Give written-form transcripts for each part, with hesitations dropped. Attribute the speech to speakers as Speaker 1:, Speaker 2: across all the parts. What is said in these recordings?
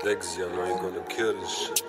Speaker 1: Dexy, I know you're gonna kill this shit.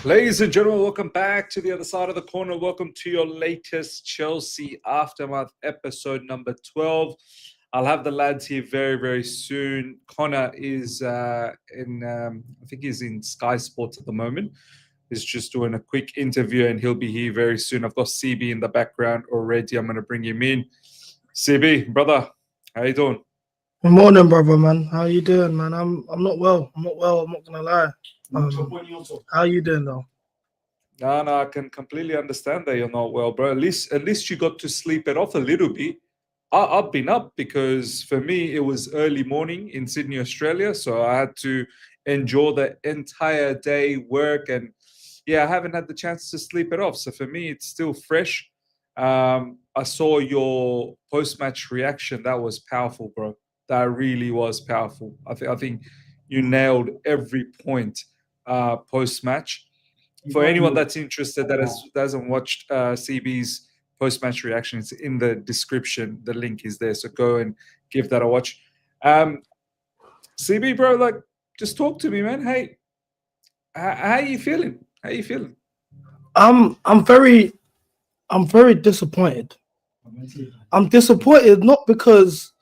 Speaker 2: Ladies and gentlemen, welcome back to the other side of the corner. Welcome to your latest Chelsea Aftermath episode number 12. I'll have the lads here very, very soon. Connor is I think he's in Sky Sports at the moment. He's just doing a quick interview and he'll be here very soon. I've got CB in the background already. I'm going to bring him in. CB, brother, how you doing?
Speaker 3: Good morning, brother, man. How you doing, man? I'm not well. I'm not gonna lie. How you doing though?
Speaker 2: No, I can completely understand that you're not well, bro. At least you got to sleep it off a little bit. I've been up because for me it was early morning in Sydney, Australia, so I had to endure the entire day work, and yeah, I haven't had the chance to sleep it off. So for me, it's still fresh. I saw your post-match reaction. That was powerful, bro. That really was powerful. I think you nailed every point post-match. For anyone that's interested that hasn't watched CB's post-match reaction, it's in the description. The link is there, so go and give that a watch. CB, bro, like, just talk to me, man. Hey, how are you feeling? How are you feeling?
Speaker 3: I'm very disappointed. I'm disappointed not because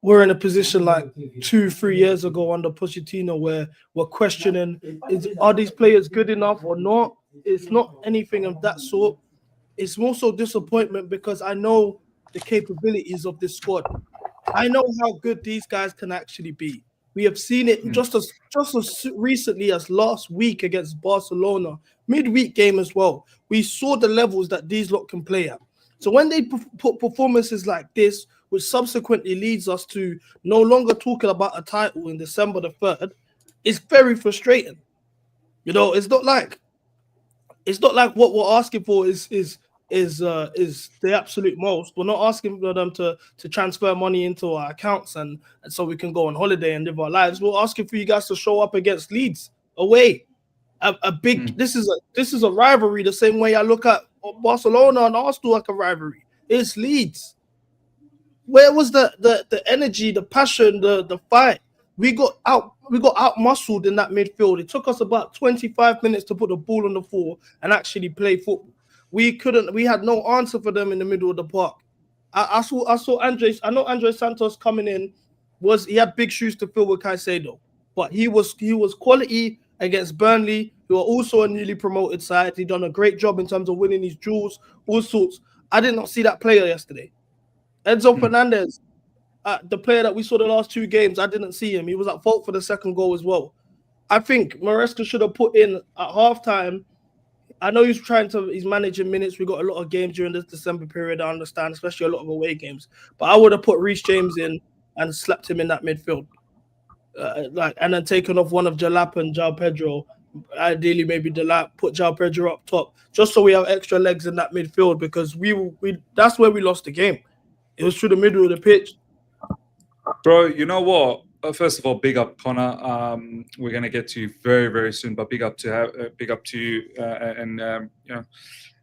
Speaker 3: we're in a position like 2-3 years ago under Pochettino where we're questioning, are these players good enough or not? It's not anything of that sort. It's more so disappointment because I know the capabilities of this squad. I know how good these guys can actually be. We have seen it just as recently as last week against Barcelona, midweek game as well. We saw the levels that these lot can play at. So when they put performances like this, which subsequently leads us to no longer talking about a title in December the 3rd, it's very frustrating. You know, it's not like what we're asking for is the absolute most. We're not asking for them to transfer money into our accounts and so we can go on holiday and live our lives. We're asking for you guys to show up against Leeds away. A big this is a rivalry the same way I look at Barcelona and Arsenal like a rivalry. It's Leeds. Where was the energy, the passion, the fight? We got out muscled in that midfield. It took us about 25 minutes to put the ball on the floor and actually play football. We had no answer for them in the middle of the park. I saw Andres. I know Andres Santos coming in he had big shoes to fill with Caicedo, but he was quality against Burnley, who are also a newly promoted side. He done a great job in terms of winning his duels, all sorts. I did not see that player yesterday. Enzo Fernandez, the player that we saw the last 2 games, I didn't see him. He was at fault for the second goal as well. I think Maresca should have put in at halftime. I know he's managing minutes. We got a lot of games during this December period, I understand, especially a lot of away games. But I would have put Reece James in and slapped him in that midfield. And then taken off one of Delap and João Pedro. Ideally, maybe Delap, put João Pedro up top, just so we have extra legs in that midfield because that's where we lost the game. It was through the middle of the pitch.
Speaker 2: Bro, you know what? First of all, big up, Connor. We're gonna get to you very, very soon. But big up to you, and you know,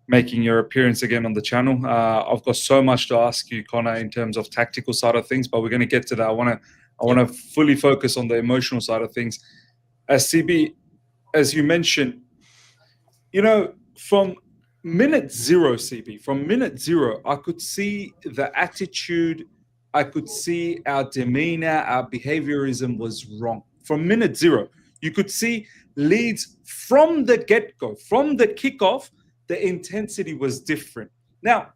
Speaker 2: making your appearance again on the channel. I've got so much to ask you, Connor, in terms of tactical side of things. But we're gonna get to that. I wanna fully focus on the emotional side of things. As CB, as you mentioned, you know, from minute zero, CB, from minute zero, I could see the attitude. I could see our demeanor, our behaviorism was wrong. From minute zero, you could see Leeds from the get-go, from the kickoff, the intensity was different. Now,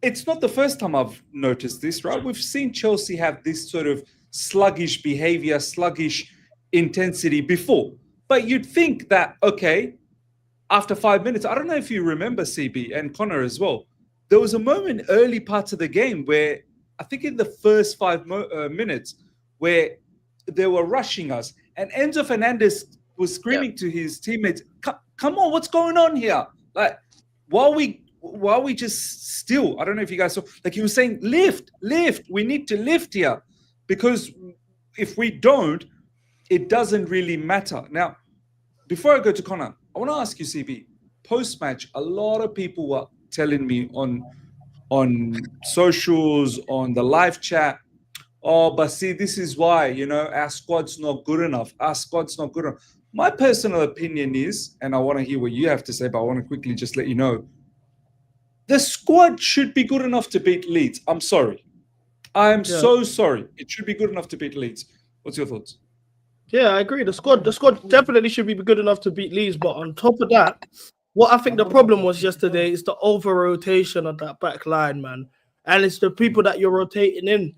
Speaker 2: it's not the first time I've noticed this, right? We've seen Chelsea have this sort of sluggish behavior, sluggish intensity before. But you'd think that, okay, after 5 minutes, I don't know if you remember, CB and Connor as well, there was a moment early parts of the game where I think in the first 5 minutes where they were rushing us and Enzo Fernandez was screaming to his teammates, come on, what's going on here? Like, while we just still, I don't know if you guys saw, like he was saying, lift, we need to lift here because if we don't, it doesn't really matter. Now, before I go to Connor, I want to ask you, CB, post-match, a lot of people were telling me on socials, on the live chat, but see, this is why, you know, our squad's not good enough. My personal opinion is, and I want to hear what you have to say, but I want to quickly just let you know, the squad should be good enough to beat Leeds. I'm sorry. I'm so sorry. It should be good enough to beat Leeds. What's your thoughts?
Speaker 3: Yeah, I agree. The squad definitely should be good enough to beat Leeds, but on top of that, what I think the problem was yesterday is the over-rotation of that back line, man. And it's the people that you're rotating in.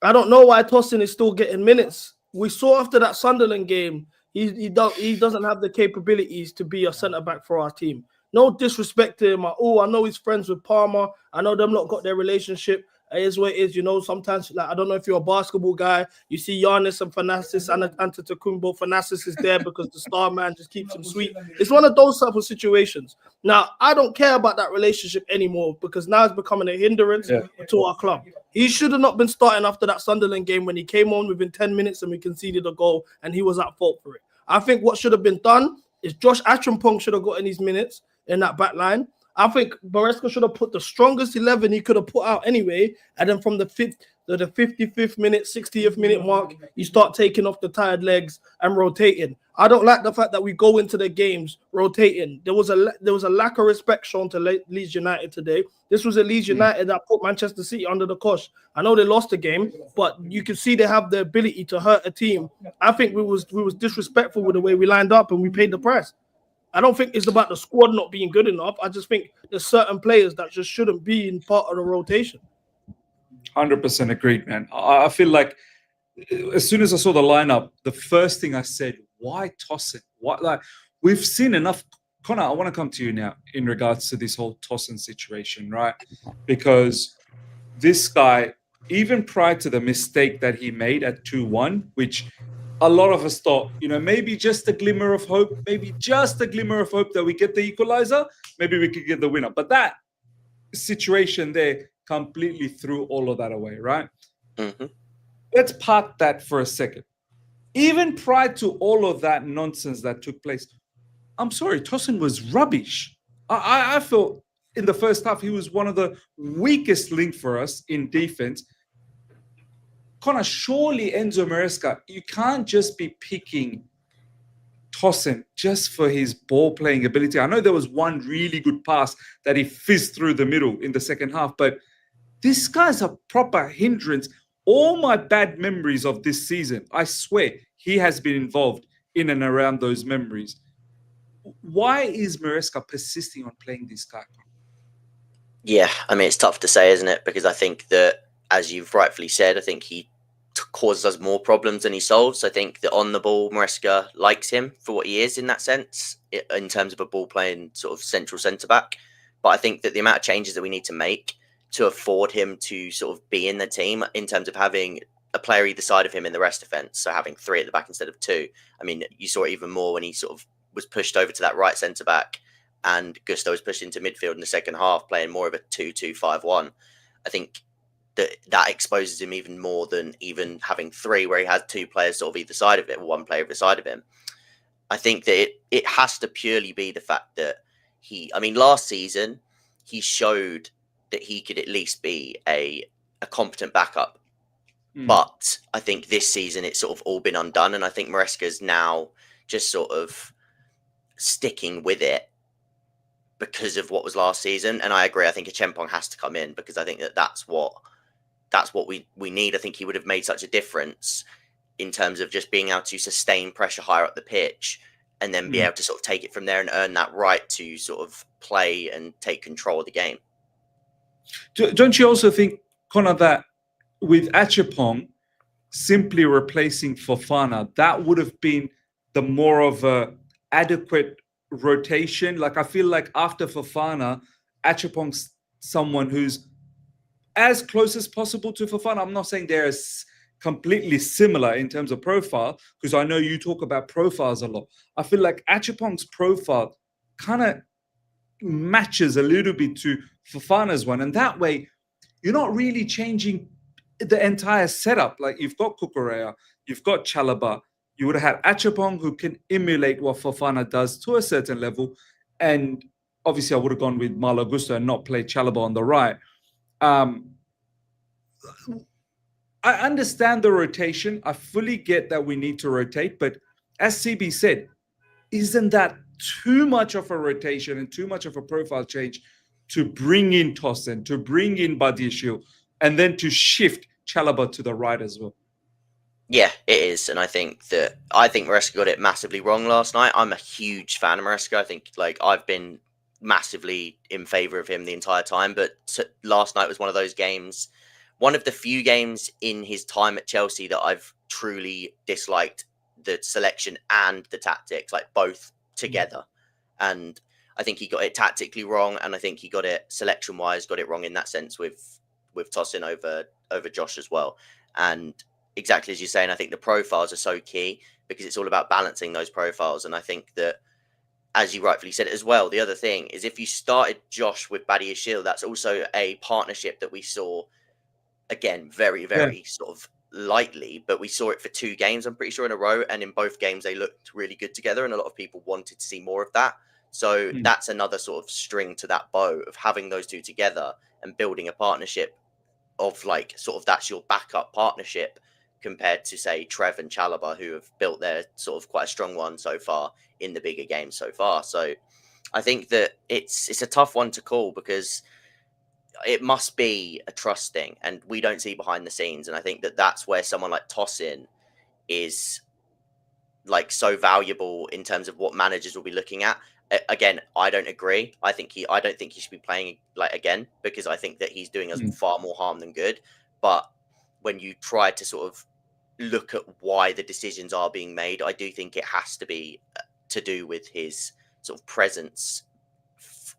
Speaker 3: I don't know why Tosin is still getting minutes. We saw after that Sunderland game, he doesn't have the capabilities to be a centre-back for our team. No disrespect to him at all. I know he's friends with Palmer. I know them lot got their relationship. It is what it is, you know. Sometimes, like, I don't know if you're a basketball guy. You see Giannis and Thanasis and Antetokounmpo. Thanasis is there because the star man just keeps him sweet. It's one of those type of situations. Now, I don't care about that relationship anymore because now it's becoming a hindrance to our club. He should have not been starting after that Sunderland game when he came on within 10 minutes and we conceded a goal and he was at fault for it. I think what should have been done is Josh Acheampong should have gotten his minutes in that back line. I think Maresca should have put the strongest 11 he could have put out anyway, and then from the 55th minute, 60th minute mark, you start taking off the tired legs and rotating. I don't like the fact that we go into the games rotating. There was a lack of respect shown to Leeds United today. This was a Leeds United that put Manchester City under the cosh. I know they lost the game, but you can see they have the ability to hurt a team. I think we was disrespectful with the way we lined up and we paid the price. I don't think it's about the squad not being good enough. I just think there's certain players that just shouldn't be in part of the rotation.
Speaker 2: 100% agreed, man. I feel like as soon as I saw the lineup, the first thing I said, why Tosin? What, like, we've seen enough. Connor, I want to come to you now in regards to this whole Tosin situation, right? Because this guy, even prior to the mistake that he made at 2-1, which a lot of us thought, maybe just a glimmer of hope, that we get the equalizer, maybe we could get the winner. But that situation there completely threw all of that away, right?
Speaker 4: Mm-hmm.
Speaker 2: Let's park that for a second. Even prior to all of that nonsense that took place, I'm sorry, Tosin was rubbish. I felt in the first half he was one of the weakest link for us in defense. Connor, surely Enzo Maresca, you can't just be picking Tosin just for his ball-playing ability. I know there was one really good pass that he fizzed through the middle in the second half, but this guy's a proper hindrance. All my bad memories of this season, I swear, he has been involved in and around those memories. Why is Maresca persisting on playing this guy?
Speaker 4: Yeah, I mean, it's tough to say, isn't it? Because I think that, as you've rightfully said, I think he causes us more problems than he solves. I think that on the ball, Maresca likes him for what he is in that sense, in terms of a ball-playing sort of central centre-back. But I think that the amount of changes that we need to make to afford him to sort of be in the team, in terms of having a player either side of him in the rest defence, so having 3 at the back instead of 2. I mean, you saw it even more when he sort of was pushed over to that right centre-back and Gusto was pushed into midfield in the second half, playing more of a 2-2-5-1. I think that exposes him even more than even having 3 where he has 2 players sort of either side of it, or 1 player either side of him. I think that it has to purely be the fact that last season he showed that he could at least be a competent backup. But I think this season it's sort of all been undone, and I think Maresca's now just sort of sticking with it because of what was last season. And I agree, I think Acheampong has to come in, because I think that's what we need. I think he would have made such a difference in terms of just being able to sustain pressure higher up the pitch and then be able to sort of take it from there and earn that right to sort of play and take control of the game.
Speaker 2: Don't you also think, Connor, that with Acheampong simply replacing Fofana, that would have been the more of a adequate rotation? Like, I feel like after Fofana, Acheampong's someone who's as close as possible to Fofana. I'm not saying they're completely similar in terms of profile, because I know you talk about profiles a lot. I feel like Acheampong's profile kind of matches a little bit to Fofana's one, and that way you're not really changing the entire setup. Like, you've got Cucurella, you've got Chalobah, you would have had Acheampong, who can emulate what Fofana does to a certain level, and obviously I would have gone with Malo Gusto and not play Chalobah on the right. I understand the rotation. I fully get that we need to rotate, but as CB said, isn't that too much of a rotation and too much of a profile change to bring in Tosin, to bring in Badiashile, and then to shift Chalobah to the right as well?
Speaker 4: Yeah, it is. And I think Maresca got it massively wrong last night. I'm a huge fan of Maresca. I think, like, I've been massively in favour of him the entire time, but last night was one of those games, one of the few games in his time at Chelsea that I've truly disliked the selection and the tactics, like both together. And I think he got it tactically wrong, and I think he got it selection-wise, got it wrong in that sense with Tosin over Josh as well. And exactly as you're saying, I think the profiles are so key, because it's all about balancing those profiles. And I think that, as you rightfully said as well, the other thing is, if you started Josh with Badiashile, that's also a partnership that we saw, again, very, very sort of lightly, but we saw it for 2 games, I'm pretty sure, in a row. And in both games, they looked really good together. And a lot of people wanted to see more of that. So that's another sort of string to that bow of having those two together and building a partnership of like sort of that's your backup partnership compared to say Trev and Chalobah, who have built their sort of quite a strong one so far in the bigger games so far. So I think that it's a tough one to call because it must be a trust thing and we don't see behind the scenes. And I think that that's where someone like Tosin is like so valuable in terms of what managers will be looking at. Again, I don't agree. I don't think he should be playing like again because I think that he's doing us far more harm than good. But when you try to sort of look at why the decisions are being made, I do think it has to be to do with his sort of presence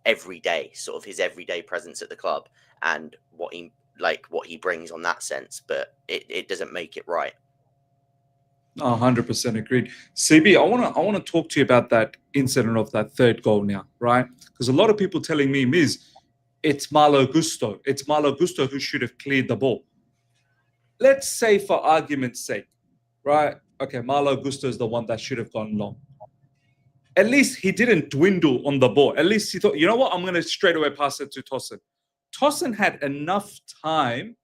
Speaker 4: every day, sort of his everyday presence at the club and what he brings on that sense. But it doesn't make it right.
Speaker 2: 100% agreed. CB, I want to talk to you about that incident of that third goal now, right? Because a lot of people telling me, Miz, it's Malo Gusto. It's Malo Gusto who should have cleared the ball. Let's say for argument's sake, right? Okay, Malo Gusto is the one that should have gone long. At least he didn't dwindle on the ball. At least he thought, you know what? I'm going to straight away pass it to Tosin. Tosin had enough time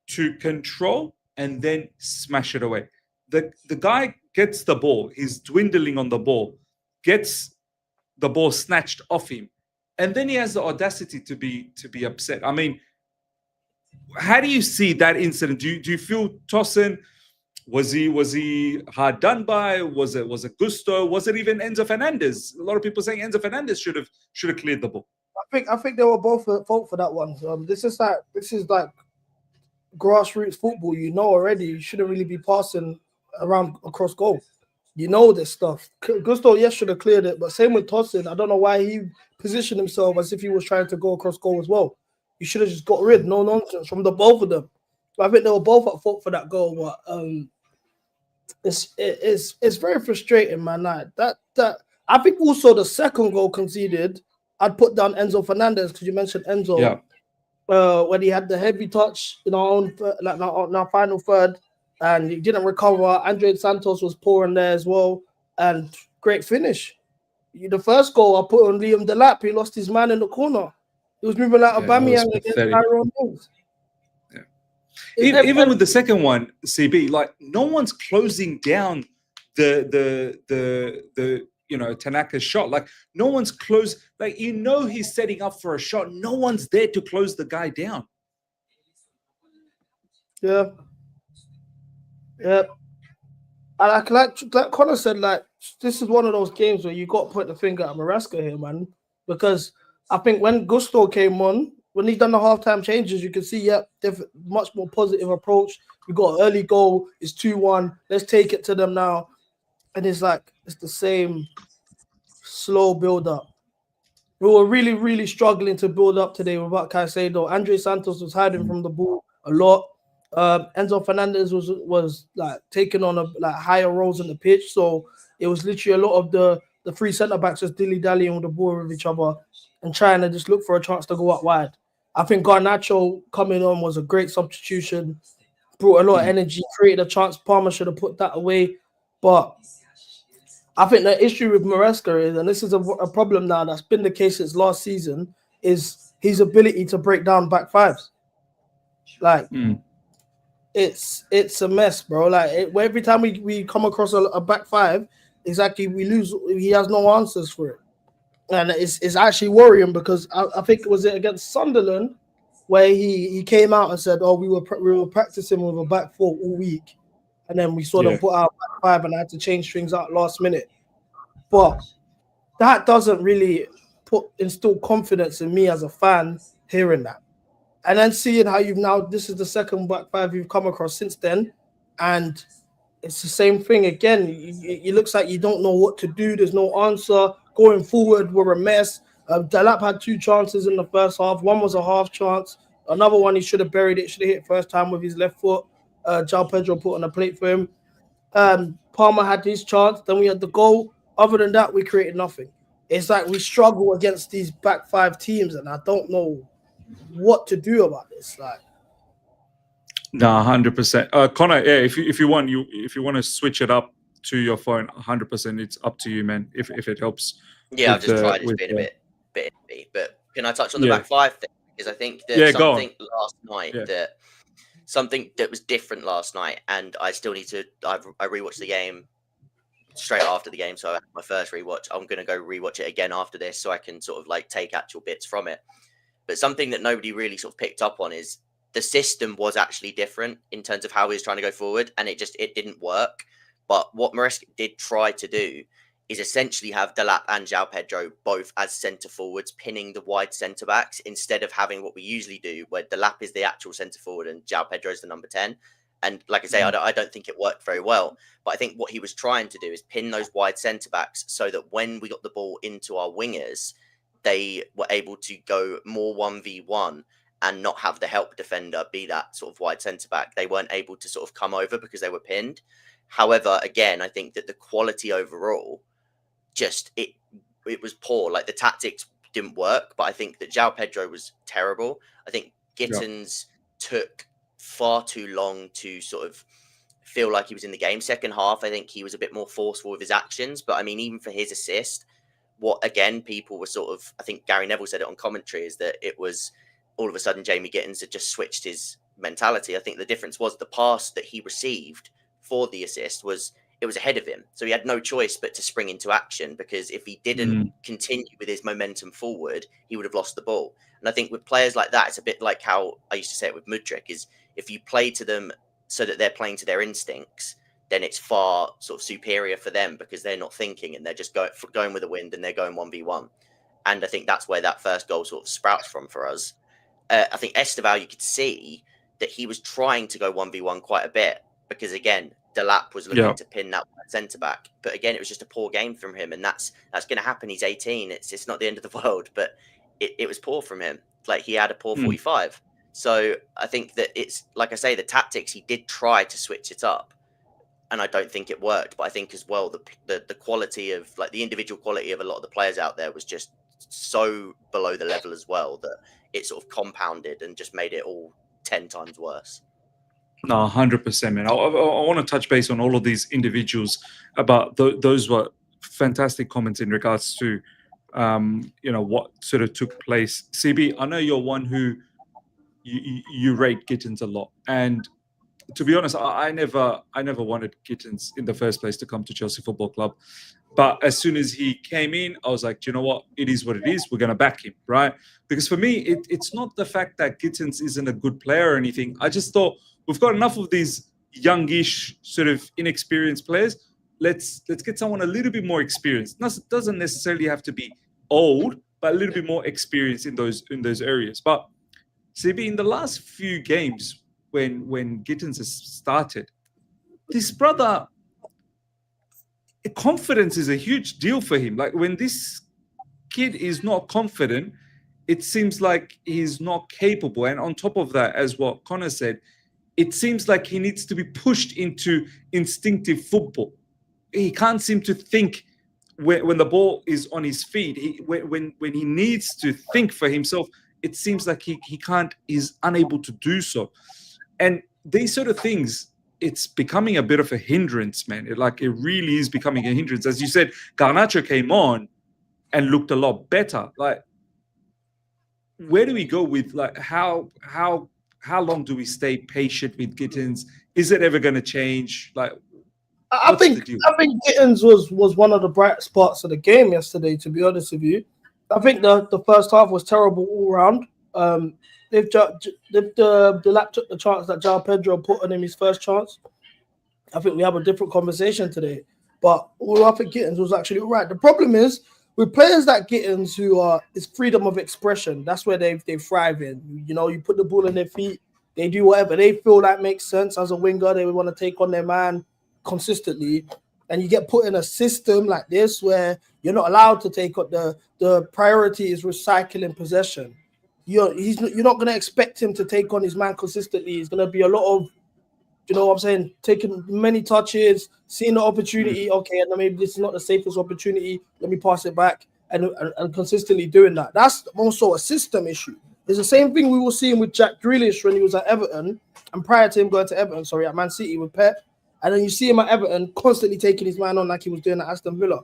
Speaker 2: to control and then smash it away. The guy gets the ball. He's dwindling on the ball, gets the ball snatched off him, and then he has the audacity to be upset. I mean, how do you see that incident? Do you feel Tosin was he hard done by? Was it Gusto? Was it even Enzo Fernandez? A lot of people saying Enzo Fernandez should have cleared the ball.
Speaker 3: I think they were both at fault for that one. This is like grassroots football. You know already. You shouldn't really be passing around across goal. You know this stuff. Gusto, yes, should have cleared it, but same with Tosin. I don't know why he positioned himself as if he was trying to go across goal as well. You should have just got rid. No nonsense from the both of them. But I think they were both at fault for that goal. But it's very frustrating, man. That I think also the second goal conceded, I'd put down Enzo Fernandez because you mentioned Enzo.
Speaker 2: Yeah.
Speaker 3: When he had the heavy touch in our final third. And he didn't recover. Andre Santos was poor in there as well. And great finish. The first goal I put on Liam Delap. He lost his man in the corner. He was moving like Aubameyang against Tyrone Mings.
Speaker 2: Yeah. Even with the second one, CB, like no one's closing down the Tanaka's shot. Like no one's close. Like he's setting up for a shot. No one's there to close the guy down.
Speaker 3: Yeah. Yeah, and like Connor said, like this is one of those games where you got to put the finger at Maresca here, man. Because I think when Gusto came on, when he's done the halftime changes, you can see, much more positive approach. We got an early goal. It's 2-1. Let's take it to them now, and it's the same slow build up. We were really, really struggling to build up today without Caicedo. Andre Santos was hiding from the ball a lot. Enzo Fernandez was like taking on higher roles in the pitch, so it was literally a lot of the three centre backs just dilly-dallying with the ball with each other and trying to just look for a chance to go up wide. I think Garnacho coming on was a great substitution, brought a lot of energy, created a chance. Palmer should have put that away, but I think the issue with Maresca is, and this is a problem now that's been the case since last season, is his ability to break down back fives. Like. It's a mess, bro. Like every time we come across a back five, exactly we lose. He has no answers for it, and it's actually worrying because I think it was against Sunderland where he came out and said, "Oh, we were practicing with a back four all week," and then we sort of put out back five, and I had to change things out last minute. But that doesn't really instill confidence in me as a fan hearing that. And then seeing how this is the second back five you've come across since then, and it's the same thing again. It looks like you don't know what to do. There's no answer. Going forward, we're a mess. Delap had 2 chances in the first half. One was a half chance. Another one, he should have buried it. Should have hit first time with his left foot. João Pedro put on a plate for him. Palmer had his chance. Then we had the goal. Other than that, we created nothing. It's like we struggle against these back five teams, and I don't know what to do about this. Like,
Speaker 2: no, 100%. Connor, yeah, if you want to switch it up to your phone, 100%, it's up to you, man. If it helps
Speaker 4: Yeah, I've
Speaker 2: with
Speaker 4: just
Speaker 2: the
Speaker 4: tried. It's
Speaker 2: with
Speaker 4: been a
Speaker 2: the
Speaker 4: bit iffy. But can I touch on the
Speaker 2: yeah
Speaker 4: back five thing? Because I think that
Speaker 2: yeah go on
Speaker 4: something last night
Speaker 2: yeah
Speaker 4: that something that was different last night, and I still need to. I rewatched the game straight after the game, so I had my first rewatch. I'm gonna go rewatch it again after this, so I can sort of like take actual bits from it. But something that nobody really sort of picked up on is the system was actually different in terms of how he was trying to go forward, and it didn't work. But what Maresca did try to do is essentially have Delap and João Pedro both as centre forwards, pinning the wide centre backs instead of having what we usually do, where Delap is the actual centre forward and João Pedro is the number 10. And like I say, I don't think it worked very well. But I think what he was trying to do is pin those wide centre backs so that when we got the ball into our wingers, they were able to go more 1v1 and not have the help defender be that sort of wide centre back. They weren't able to sort of come over because they were pinned. However, again, I think that the quality overall, just it was poor. Like the tactics didn't work, but I think that João Pedro was terrible. I think Gittens took far too long to sort of feel like he was in the game. Second half, I think he was a bit more forceful with his actions. But I mean, even for his assist, what again, people were sort of, I think Gary Neville said it on commentary, is that it was all of a sudden Jamie Gittens had just switched his mentality. I think the difference was the pass that he received for the assist was ahead of him. So he had no choice but to spring into action, because if he didn't continue with his momentum forward, he would have lost the ball. And I think with players like that, it's a bit like how I used to say it with Mudryk, is if you play to them so that they're playing to their instincts, then it's far sort of superior for them, because they're not thinking and they're just going with the wind and they're going 1v1. And I think that's where that first goal sort of sprouts from for us. I think Esteval, you could see that he was trying to go 1v1 quite a bit, because again, Delap was looking to pin that centre back. But again, it was just a poor game from him, and that's going to happen. He's 18. It's not the end of the world, but it was poor from him. Like he had a poor 45. So I think that it's, like I say, the tactics, he did try to switch it up, and I don't think it worked. But I think as well, the quality of, like, the individual quality of a lot of the players out there was just so below the level as well, that it sort of compounded and just made it all 10 times worse.
Speaker 2: No, 100%, man. I want to touch base on all of these individuals. About those were fantastic comments in regards to, what sort of took place. CB, I know you're one who you rate Gittens a lot, and to be honest, I never wanted Gittens in the first place to come to Chelsea Football Club. But as soon as he came in, I was like, do you know what? It is what it is. We're going to back him, right? Because for me, it's not the fact that Gittens isn't a good player or anything. I just thought we've got enough of these youngish, sort of inexperienced players. Let's get someone a little bit more experienced. Doesn't necessarily have to be old, but a little bit more experience in those areas. But CB, in the last few games, when Gittens has started, this brother, confidence is a huge deal for him. Like, when this kid is not confident, it seems like he's not capable. And on top of that, as what Connor said, it seems like he needs to be pushed into instinctive football. He can't seem to think when the ball is on his feet. When he needs to think for himself, it seems like he can't, he's unable to do so. And these sort of things, it's becoming a bit of a hindrance, man. It really is becoming a hindrance. As you said, Garnacho came on and looked a lot better. Like, where do we go with, like, how long do we stay patient with Gittens? Is it ever going to change? Like,
Speaker 3: I think Gittens was one of the bright spots of the game yesterday, to be honest with you. I think the first half was terrible all round. If Delap took the chance that João Pedro put on him, his first chance, I think we have a different conversation today. But I think Gittens was actually all right. The problem is, with players like Gittens, it's freedom of expression. That's where they thrive in. You know, you put the ball in their feet, they do whatever they feel that makes sense as a winger. They want to take on their man consistently, and you get put in a system like this where you're not allowed to take up the priority is recycling possession. You're not going to expect him to take on his man consistently. He's going to be a lot of, you know what I'm saying, taking many touches, seeing the opportunity. Okay, and maybe this is not the safest opportunity. Let me pass it back, and consistently doing that. That's also a system issue. It's the same thing we were seeing with Jack Grealish when he was at Everton, and prior to him going to Everton, at Man City with Pep. And then you see him at Everton constantly taking his man on like he was doing at Aston Villa.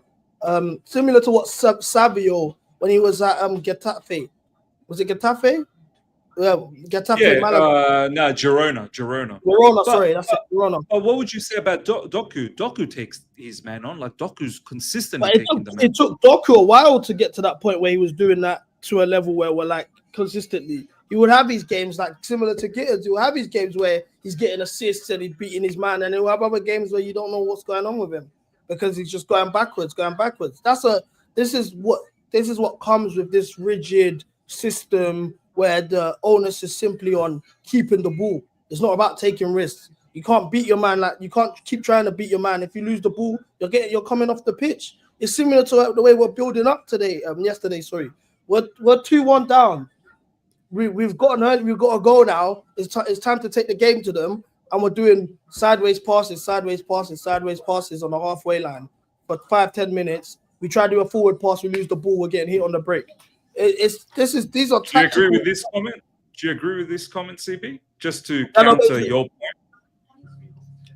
Speaker 3: Similar to what Savio when he was at Getafe. Was it Getafe? Getafe, Malaga.
Speaker 2: No, Girona.
Speaker 3: Verona, sorry, that's it. Verona.
Speaker 2: But what would you say about Doku? Doku takes his man on. Like Doku's consistently
Speaker 3: But
Speaker 2: taking the man.
Speaker 3: it took Doku a while to get to that point where he was doing that to a level where we're like consistently. He would have his games like similar to Gittens. He would have his games where he's getting assists and he's beating his man, and he'll have other games where you don't know what's going on with him because he's just going backwards. This is what comes with this rigid system where the onus is simply on keeping the ball. It's not about taking risks. You can't beat your man, like you can't keep trying to beat your man. If you lose the ball, you're coming off the pitch. It's similar to the way we're building up yesterday. We're 2-1 down. We've got a goal now. It's time to take the game to them, and we're doing sideways passes on the halfway line for 5-10 minutes. We try to do a forward pass, we lose the ball, we're getting hit on the break. These are.
Speaker 2: Do you agree with this comment? CB? Just to counter your point.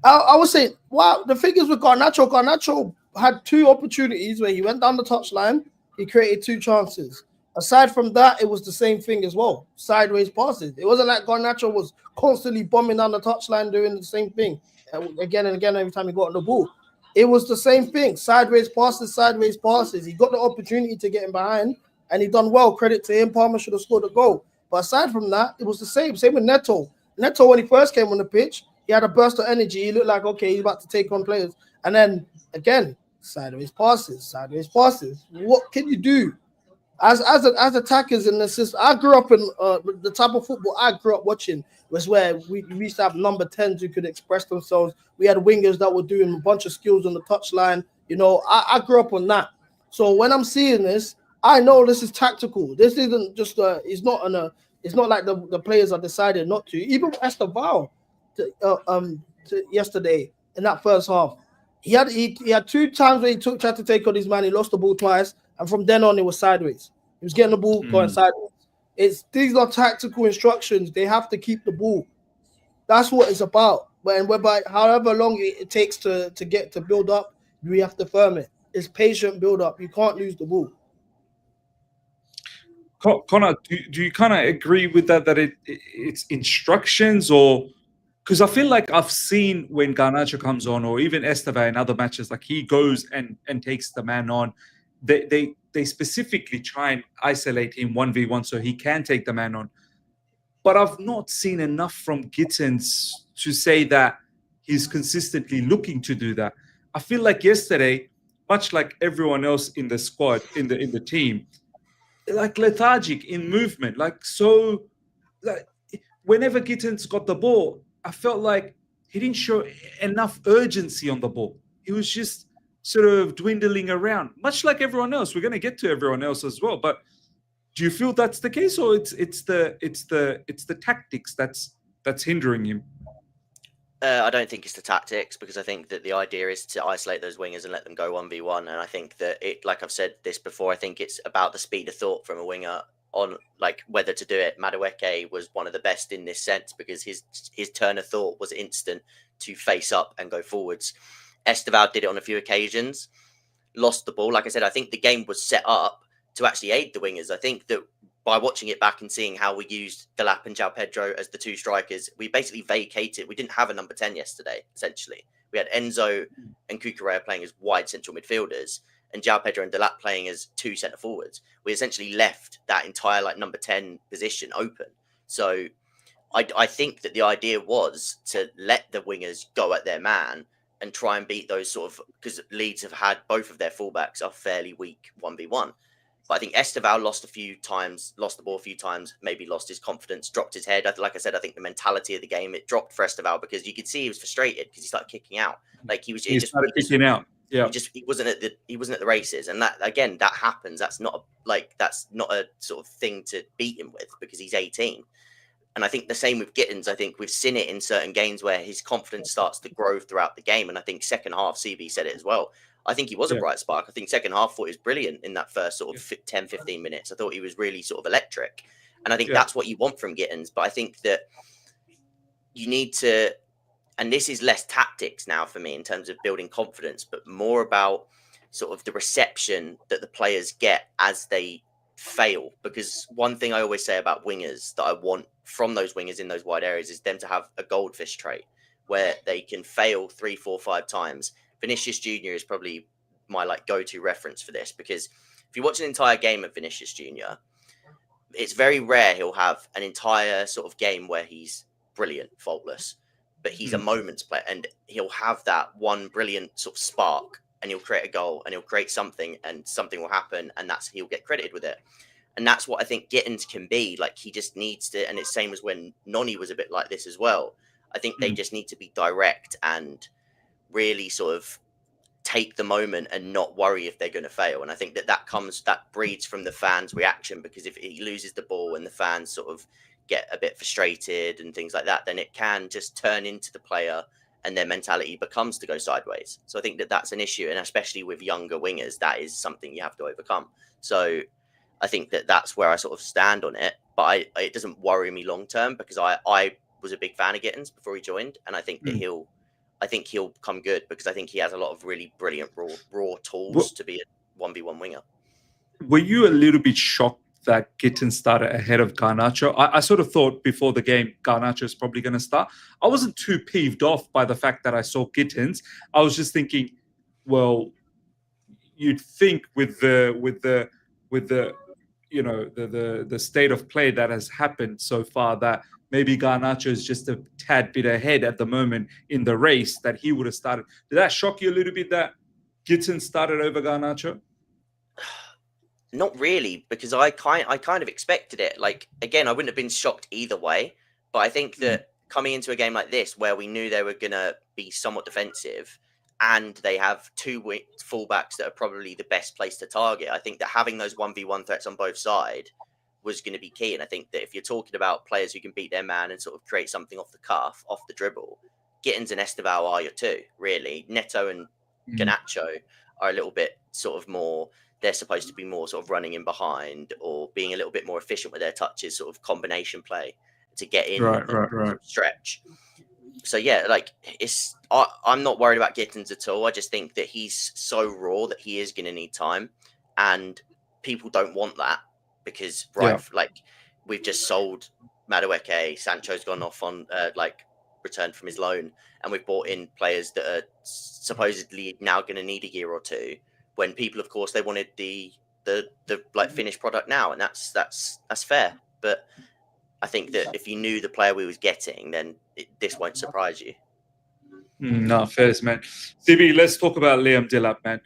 Speaker 3: I would say, wow, the thing is with Garnacho had 2 opportunities where he went down the touchline, he created 2 chances. Aside from that, it was the same thing as well. Sideways passes. It wasn't like Garnacho was constantly bombing down the touchline doing the same thing again and again every time he got on the ball. It was the same thing. Sideways passes. He got the opportunity to get him behind, and he done well. Credit to him. Palmer should have scored a goal. But aside from that, it was the same. Same with Neto. Neto, when he first came on the pitch, he had a burst of energy. He looked like, okay, he's about to take on players. And then, again, sideways passes. What can you do? As attackers in the system, I grew up in the type of football I grew up watching was where we used to have number 10s who could express themselves. We had wingers that were doing a bunch of skills on the touchline. You know, I grew up on that. So when I'm seeing this, I know this is tactical. This isn't just it's not like the players are decided not to. Even Esteval yesterday in that first half, he had 2 times where he tried to take on his man. He lost the ball twice. And from then on, it was sideways. He was getting the ball going sideways. These are tactical instructions. They have to keep the ball. That's what it's about. And whereby however long it takes to build up, we have to firm it. It's patient build up. You can't lose the ball.
Speaker 2: Connor, do you kind of agree with that it's instructions, or because I feel like I've seen when Garnacho comes on, or even Esteve in other matches, like he goes and takes the man on. They specifically try and isolate him 1v1 so he can take the man on. But I've not seen enough from Gittens to say that he's consistently looking to do that. I feel like yesterday, much like everyone else in the squad, in the team, like lethargic in movement, like whenever Gittens got the ball, I felt like he didn't show enough urgency on the ball. He was just sort of dwindling around, much like everyone else. We're going to get to everyone else as well, but do you feel that's the case, or it's the tactics that's hindering him?
Speaker 4: I don't think it's the tactics, because I think that the idea is to isolate those wingers and let them go 1v1. And I think that like I've said this before, I think it's about the speed of thought from a winger on like whether to do it. Madueke was one of the best in this sense because his turn of thought was instant to face up and go forwards. Esteval did it on a few occasions, lost the ball. Like I said, I think the game was set up to actually aid the wingers. I think that by watching it back and seeing how we used Delap and João Pedro as the 2 strikers, we basically vacated. We didn't have a number 10 yesterday, essentially. We had Enzo and Cucurella playing as wide central midfielders and João Pedro and Delap playing as 2 centre forwards. We essentially left that entire like number 10 position open. So I think that the idea was to let the wingers go at their man and try and beat those sort of, because Leeds have had both of their fullbacks are fairly weak 1v1. But I think Esteval lost the ball a few times, maybe lost his confidence, dropped his head. Like I said, I think the mentality of the game, it dropped for Esteval because you could see he was frustrated because he started kicking out. Like he started kicking out. Yeah. He wasn't at the races. And that, again, that happens. That's not a sort of thing to beat him with because he's 18. And I think the same with Gittens. I think we've seen it in certain games where his confidence starts to grow throughout the game. And I think second half, CB said it as well. I think he was a bright spark. I think second half, thought he was brilliant in that first sort of 10, 15 minutes. I thought he was really sort of electric. And I think that's what you want from Gittens. But I think that you need to, and this is less tactics now for me in terms of building confidence, but more about sort of the reception that the players get as they fail. Because one thing I always say about wingers that I want from those wingers in those wide areas is them to have a goldfish trait where they can fail 3, 4, 5 times. Vinicius Jr. is probably my go-to reference for this, because if you watch an entire game of Vinicius Jr., it's very rare he'll have an entire sort of game where he's brilliant, faultless, but he's a moments player, and he'll have that one brilliant sort of spark, and he'll create a goal, and he'll create something, and something will happen, and he'll get credited with it. And that's what I think Gittens can be. He just needs to, and it's same as when Noni was a bit like this as well. I think they just need to be direct and really sort of take the moment and not worry if they're going to fail. And I think that breeds from the fans' reaction, because if he loses the ball and the fans sort of get a bit frustrated and things like that, then it can just turn into the player and their mentality becomes to go sideways. So I think that's an issue. And especially with younger wingers, that is something you have to overcome. So I think that's where I sort of stand on it, but it doesn't worry me long term, because I was a big fan of Gittens before he joined, and I think that he'll come good, because I think he has a lot of really brilliant raw tools to be a 1v1 winger.
Speaker 2: Were you a little bit shocked that Gittens started ahead of Garnacho? I sort of thought before the game Garnacho is probably going to start. I wasn't too peeved off by the fact that I saw Gittens. I was just thinking, well, you'd think with the the state of play that has happened so far, that maybe Garnacho is just a tad bit ahead at the moment in the race, that he would have started. Did that shock you a little bit that Gittens started over Garnacho?
Speaker 4: Not really, because I kind of expected it. Again, I wouldn't have been shocked either way, but I think that coming into a game like this, where we knew they were going to be somewhat defensive, and they have 2 fullbacks that are probably the best place to target, I think that having those 1v1 threats on both sides was going to be key. And I think that if you're talking about players who can beat their man and sort of create something off the cuff, off the dribble, Gittens and Esteval are your 2, really. Neto and Garnacho are a little bit sort of more, they're supposed to be more sort of running in behind or being a little bit more efficient with their touches, sort of combination play to get in and stretch. So yeah, I'm not worried about Gittens at all. I just think that he's so raw that he is going to need time, and people don't want that, because we've just sold Madueke, Sancho's gone off on returned from his loan, and we've bought in players that are supposedly now going to need a year or 2, when people, of course, they wanted the finished product now, and that's fair. But I think that if you knew the player we was getting, then this won't surprise you.
Speaker 2: No, fairs, man. CB, let's talk about Liam Delap, man.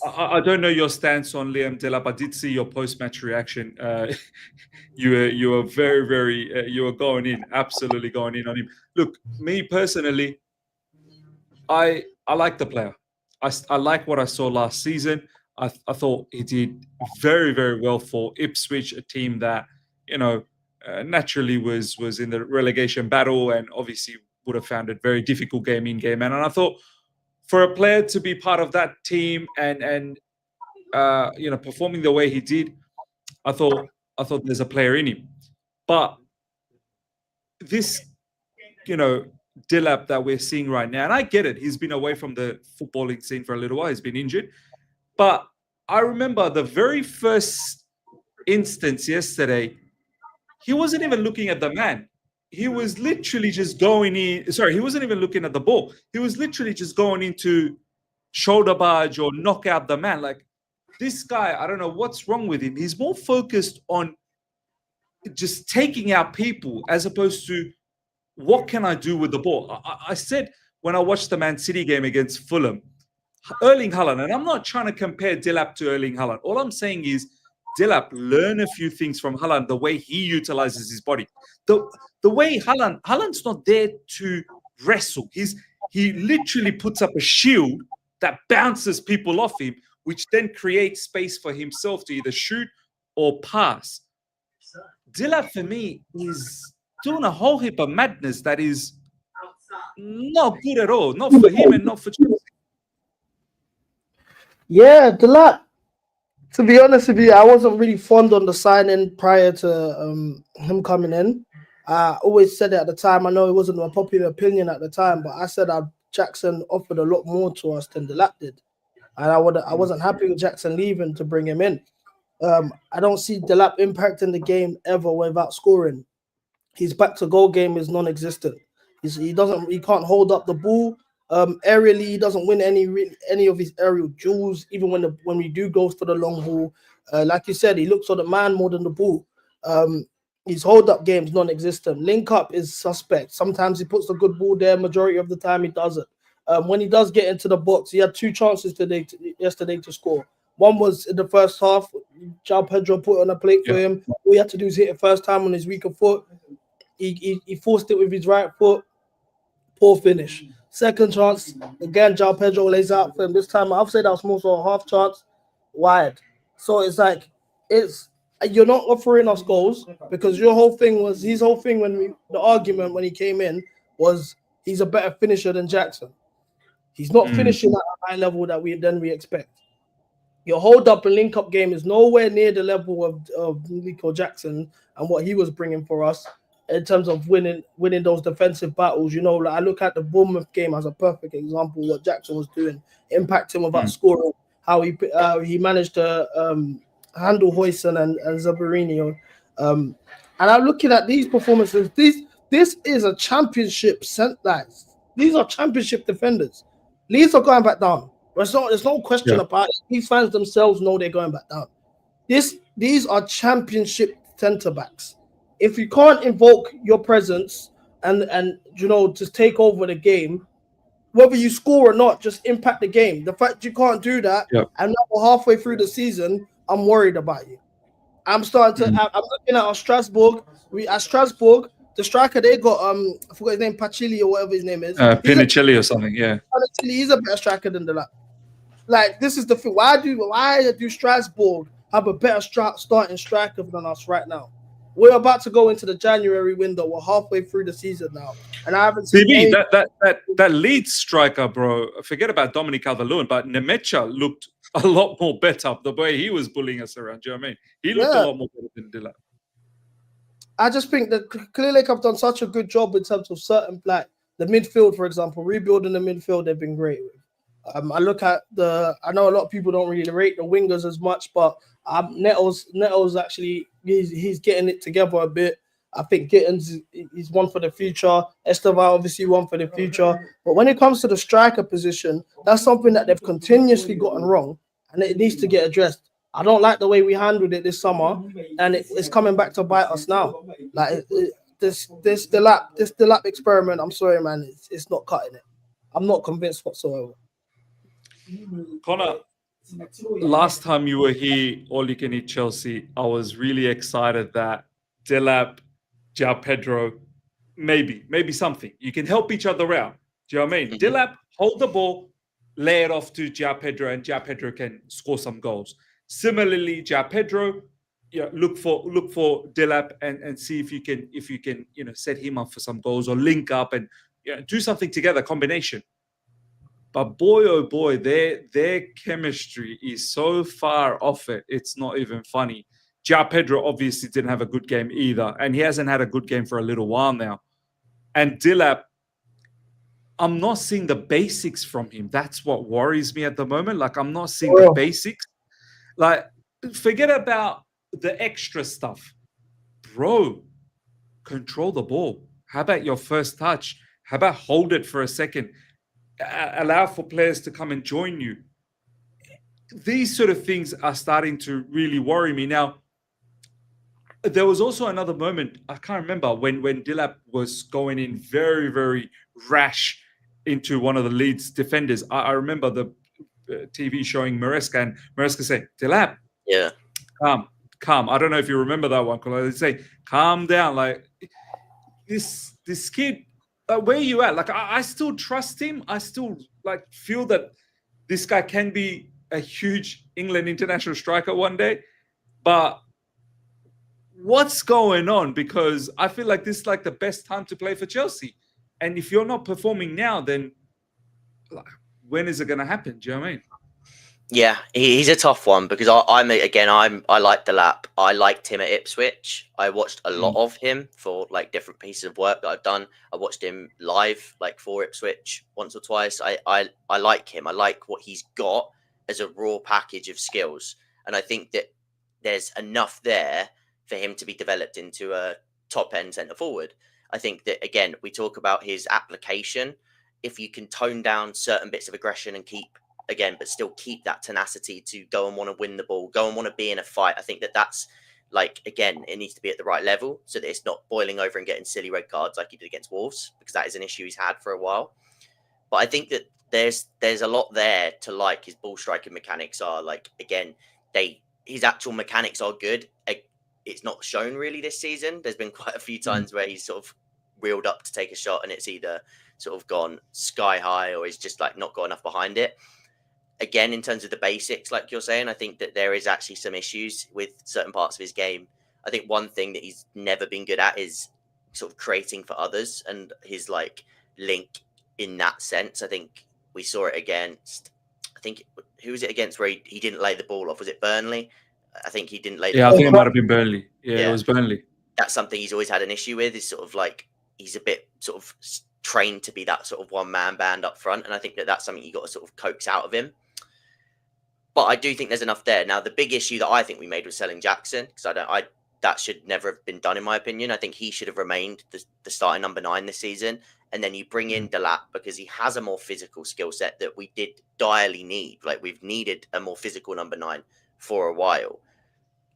Speaker 2: I don't know your stance on Liam Delap. I did see your post-match reaction. You were very, very, you were going in, absolutely going in on him. Look, me personally, I like the player. I like what I saw last season. I thought he did very, very well for Ipswich, a team that, naturally was in the relegation battle, and obviously would have found it very difficult game in, game out. And I thought, for a player to be part of that team and performing the way he did, I thought there's a player in him. But this, Delap that we're seeing right now, and I get it, he's been away from the footballing scene for a little while, he's been injured. But I remember the very first instance yesterday, he wasn't even looking at the man. He was literally just going in. Sorry, he wasn't even looking at the ball. He was literally just going into shoulder barge or knock out the man. This guy, I don't know what's wrong with him. He's more focused on just taking out people as opposed to what can I do with the ball. I said when I watched the Man City game against Fulham, Erling Haaland, and I'm not trying to compare Delap to Erling Haaland. All I'm saying is Delap learn a few things from Haaland, the way he utilizes his body. The way Haaland's not there to wrestle. He literally puts up a shield that bounces people off him, which then creates space for himself to either shoot or pass. Delap, for me, is doing a whole heap of madness that is not good at all. Not for him and not for Chelsea.
Speaker 3: Yeah, Delap. To be honest with you, I wasn't really fond on the signing prior to him coming in. I always said it at the time. I know it wasn't a popular opinion at the time, but I said I'd Jackson offered a lot more to us than Delap did. And I wasn't happy with Jackson leaving to bring him in. I don't see Delap impacting the game ever without scoring. His back to goal game is non-existent. He can't hold up the ball. Aerially, he doesn't win any of his aerial duels. Even when we do go for the long ball, like you said, he looks for the man more than the ball. His hold up game is non-existent. Link up is suspect. Sometimes he puts the good ball there. Majority of the time, he doesn't. When he does get into the box, he had 2 chances yesterday to score. One was in the first half. João Pedro put on a plate for him. All he had to do is hit it first time on his weaker foot. He forced it with his right foot. Poor finish. Second chance, again, João Pedro lays out for him. This time, I'll say that was more so a half chance, wide. So it's like, you're not offering us goals because his whole thing the argument when he came in was he's a better finisher than Jackson. He's not finishing at a high level that we expect. Your hold up and link up game is nowhere near the level of Nico Jackson and what he was bringing for us in terms of winning those defensive battles. You know, like I look at the Bournemouth game as a perfect example of what Jackson was doing, impacting without scoring, how he managed to handle Hoyson and Zabarini. And I'm looking at these performances. This is a championship these are championship defenders. Leeds are going back down. There's no question about it. These fans themselves know they're going back down. These are championship centre backs. If you can't invoke your presence and just take over the game, whether you score or not, just impact the game. The fact you can't do that, and now we're halfway through the season, I'm worried about you. I'm looking at our Strasbourg. At Strasbourg, the striker they got, I forgot his name, Pachili or whatever his name is.
Speaker 2: Pinicelli or something, yeah.
Speaker 3: He's a better striker than Delap. Like, this is the thing. Why do Strasbourg have a better starting striker than us right now? We're about to go into the January window. We're halfway through the season now, and I haven't seen
Speaker 2: that Leeds striker, bro. Forget about Dominic Calvert-Lewin, but Nemecha looked a lot more better the way he was bullying us around. Do you know what I mean? He looked a lot more better than Delap.
Speaker 3: I just think that clearly have done such a good job in terms of certain, like the midfield, for example, rebuilding the midfield. They've been great with. I look at I know a lot of people don't really rate the wingers as much, but Neto's actually he's getting it together a bit. I think Gittens is one for the future. Esteval obviously one for the future. But when it comes to the striker position, that's something that they've continuously gotten wrong, and it needs to get addressed. I don't like the way we handled it this summer, and it's coming back to bite us now. Like this Delap experiment. I'm sorry, man, it's not cutting it. I'm not convinced whatsoever.
Speaker 2: Connor, last time you were here, All You Can Eat Chelsea, I was really excited that Delap, João Pedro, maybe something. You can help each other out. Do you know what I mean? Delap, hold the ball, lay it off to João Pedro, and João Pedro can score some goals. Similarly, João Pedro, look for Delap and see if you can set him up for some goals or link up and do something together, combination. But boy, oh boy, their chemistry is so far off it. It's not even funny. João Pedro obviously didn't have a good game either, and he hasn't had a good game for a little while now. And Delap, I'm not seeing the basics from him. That's what worries me at the moment. Like, I'm not seeing the basics. Like, forget about the extra stuff. Bro, control the ball. How about your first touch? How about hold it for a second? Allow for players to come and join you. These sort of things are starting to really worry me. Now, there was also another moment, I can't remember, when Delap was going in very, very rash into one of the Leeds defenders. I remember the TV showing Maresca, and Maresca said, Delap, calm. I don't know if you remember that one, because they say, calm down. Like, this kid, where are you at? Like, I still trust him. I still feel that this guy can be a huge England international striker one day. But what's going on? Because I feel like this is like the best time to play for Chelsea. And if you're not performing now, then when is it going to happen? Do you know what I mean?
Speaker 4: Yeah, he's a tough one because I like Delap. I liked him at Ipswich. I watched a lot of him for like different pieces of work that I've done. I watched him live like for Ipswich once or twice. I like him. I like what he's got as a raw package of skills, and I think that there's enough there for him to be developed into a top end centre forward. I think that again we talk about his application. If you can tone down certain bits of aggression and but still keep that tenacity to go and want to win the ball, go and want to be in a fight. I think that that's like, again, it needs to be at the right level so that it's not boiling over and getting silly red cards like he did against Wolves, because that is an issue he's had for a while. But I think that there's a lot there to like. His ball striking mechanics are like, again, his actual mechanics are good. It's not shown really this season. There's been quite a few times where he's sort of reeled up to take a shot and it's either sort of gone sky high or he's just like not got enough behind it. Again, in terms of the basics, like you're saying, I think that there is actually some issues with certain parts of his game. I think one thing that he's never been good at is sort of creating for others and his like link in that sense. I think we saw it against, who was it against where he didn't lay the ball off? Was it Burnley? I think he didn't lay the ball
Speaker 2: I think
Speaker 4: off.
Speaker 2: it might have been Burnley. Yeah, it was Burnley.
Speaker 4: That's something he's always had an issue with, is sort of like he's a bit sort of trained to be that sort of one-man band up front. And I think that that's something you got to sort of coax out of him. But I do think there's enough there. Now, the big issue that I think we made was selling Jackson, because that should never have been done, in my opinion. I think he should have remained the starting number 9 this season. And then you bring in Delap because he has a more physical skill set that we did direly need. Like, we've needed a more physical number 9 for a while.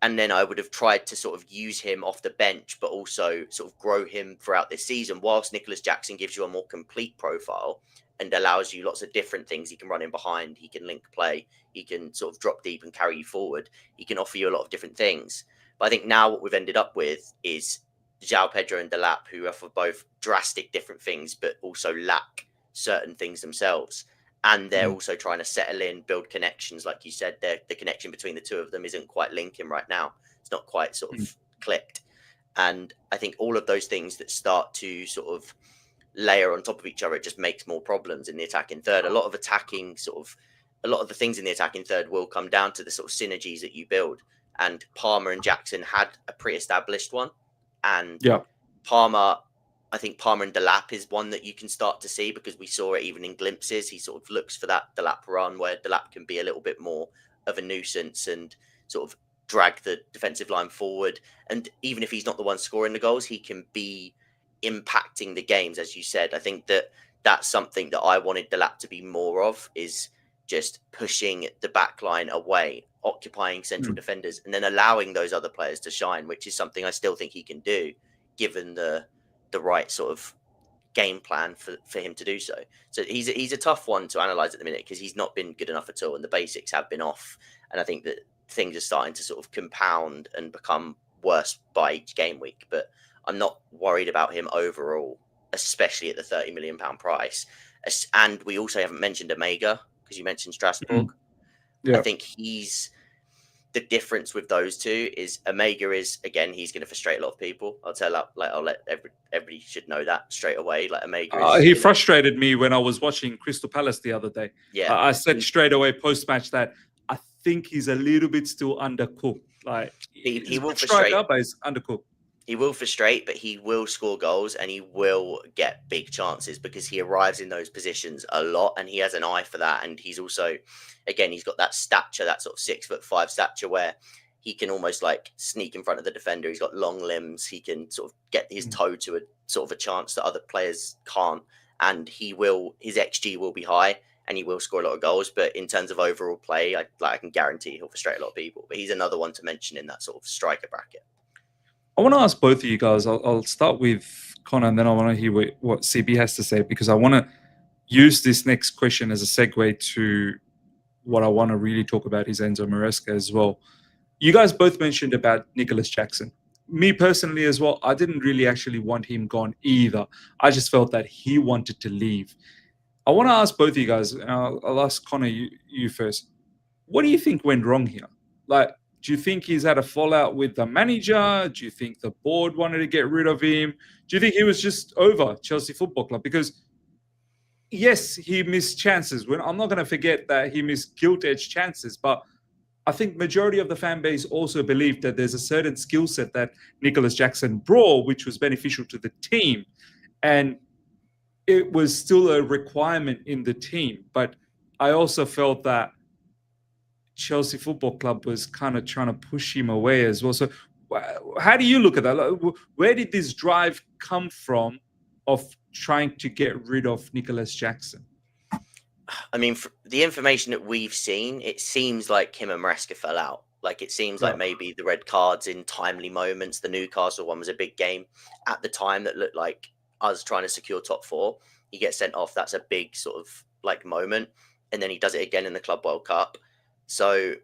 Speaker 4: And then I would have tried to sort of use him off the bench, but also sort of grow him throughout this season, whilst Nicholas Jackson gives you a more complete profile and allows you lots of different things. He can run in behind, he can link play, he can sort of drop deep and carry you forward. He can offer you a lot of different things. But I think now what we've ended up with is João Pedro and Delap, who offer both drastic different things, but also lack certain things themselves. And they're also trying to settle in, build connections. Like you said, the connection between the two of them isn't quite linking right now. It's not quite sort of clicked. And I think all of those things that start to sort of layer on top of each other, it just makes more problems in the attacking third. A lot of the things in the attacking third will come down to the sort of synergies that you build. And Palmer and Jackson had a pre-established one. And I think Palmer and Delap is one that you can start to see, because we saw it even in glimpses. He sort of looks for that Delap run where Delap can be a little bit more of a nuisance and sort of drag the defensive line forward. And even if he's not the one scoring the goals, he can be impacting the games, as you said. I think that that's something that I wanted Delap to be more of, is just pushing the back line away, occupying central defenders, and then allowing those other players to shine, which is something I still think he can do, given the right sort of game plan for him to do so. So he's a tough one to analyze at the minute, because he's not been good enough at all, and the basics have been off. And I think that things are starting to sort of compound and become worse by each game week. But I'm not worried about him overall, especially at the £30 million price. And we also haven't mentioned Omega, because you mentioned Strasbourg. I think the difference with those two is Omega is, again, he's going to frustrate a lot of people. I'll let everybody should know that straight away. Like, Omega is,
Speaker 2: he frustrated me when I was watching Crystal Palace the other day.
Speaker 4: Yeah,
Speaker 2: I said straight away post-match that I think he's a little bit still undercooked. Like,
Speaker 4: he will frustrate,
Speaker 2: but he's undercooked.
Speaker 4: He will frustrate, but he will score goals and he will get big chances, because he arrives in those positions a lot and he has an eye for that. And he's also, again, he's got that stature, that sort of 6'5" stature, where he can almost like sneak in front of the defender. He's got long limbs. He can sort of get his toe to a sort of a chance that other players can't. And his XG will be high and he will score a lot of goals. But in terms of overall play, I can guarantee he'll frustrate a lot of people. But he's another one to mention in that sort of striker bracket.
Speaker 2: I want to ask both of you guys. I'll start with Connor, and then I want to hear what CB has to say, because I want to use this next question as a segue to what I want to really talk about, is Enzo Maresca as well. You guys both mentioned about Nicholas Jackson. Me personally as well, I didn't really actually want him gone either. I just felt that he wanted to leave. I want to ask both of you guys, and I'll ask Connor, you first. What do you think went wrong here? Like, do you think he's had a fallout with the manager? Do you think the board wanted to get rid of him? Do you think he was just over Chelsea Football Club? Because yes, he missed chances. I'm not going to forget that he missed gilt-edged chances, but I think majority of the fan base also believed that there's a certain skill set that Nicholas Jackson brought, which was beneficial to the team. And it was still a requirement in the team. But I also felt that Chelsea Football Club was kind of trying to push him away as well. So how do you look at that? Like, where did this drive come from of trying to get rid of Nicholas Jackson?
Speaker 4: I mean, the information that we've seen, it seems like him and Maresca fell out. Like, it seems like maybe the red cards in timely moments. The Newcastle one was a big game at the time that looked like us trying to secure top 4. He gets sent off. That's a big sort of like moment. And then he does it again in the Club World Cup. So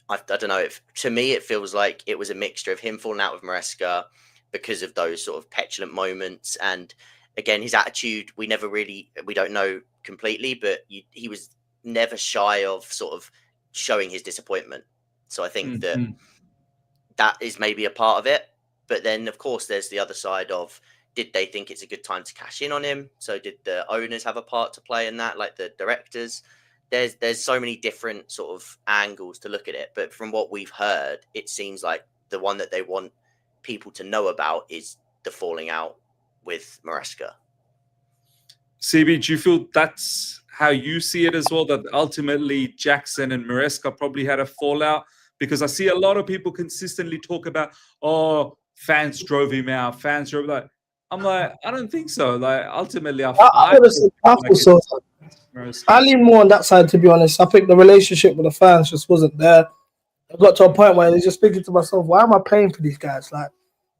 Speaker 4: I don't know. To me, it feels like it was a mixture of him falling out with Maresca because of those sort of petulant moments. And again, his attitude, we don't know completely, but he was never shy of sort of showing his disappointment. So I think that is maybe a part of it. But then, of course, there's the other side of, did they think it's a good time to cash in on him? So did the owners have a part to play in that, like the directors? There's so many different sort of angles to look at it. But from what we've heard, it seems like the one that they want people to know about is the falling out with Maresca.
Speaker 2: CB, do you feel that's how you see it as well, that ultimately Jackson and Maresca probably had a fallout? Because I see a lot of people consistently talk about, fans drove him out, I'm like, I don't think so. Like, ultimately, I
Speaker 3: feel so. I lean more on that side, to be honest. I think the relationship with the fans just wasn't there. I got to a point where I was just thinking to myself, why am I paying for these guys? Like,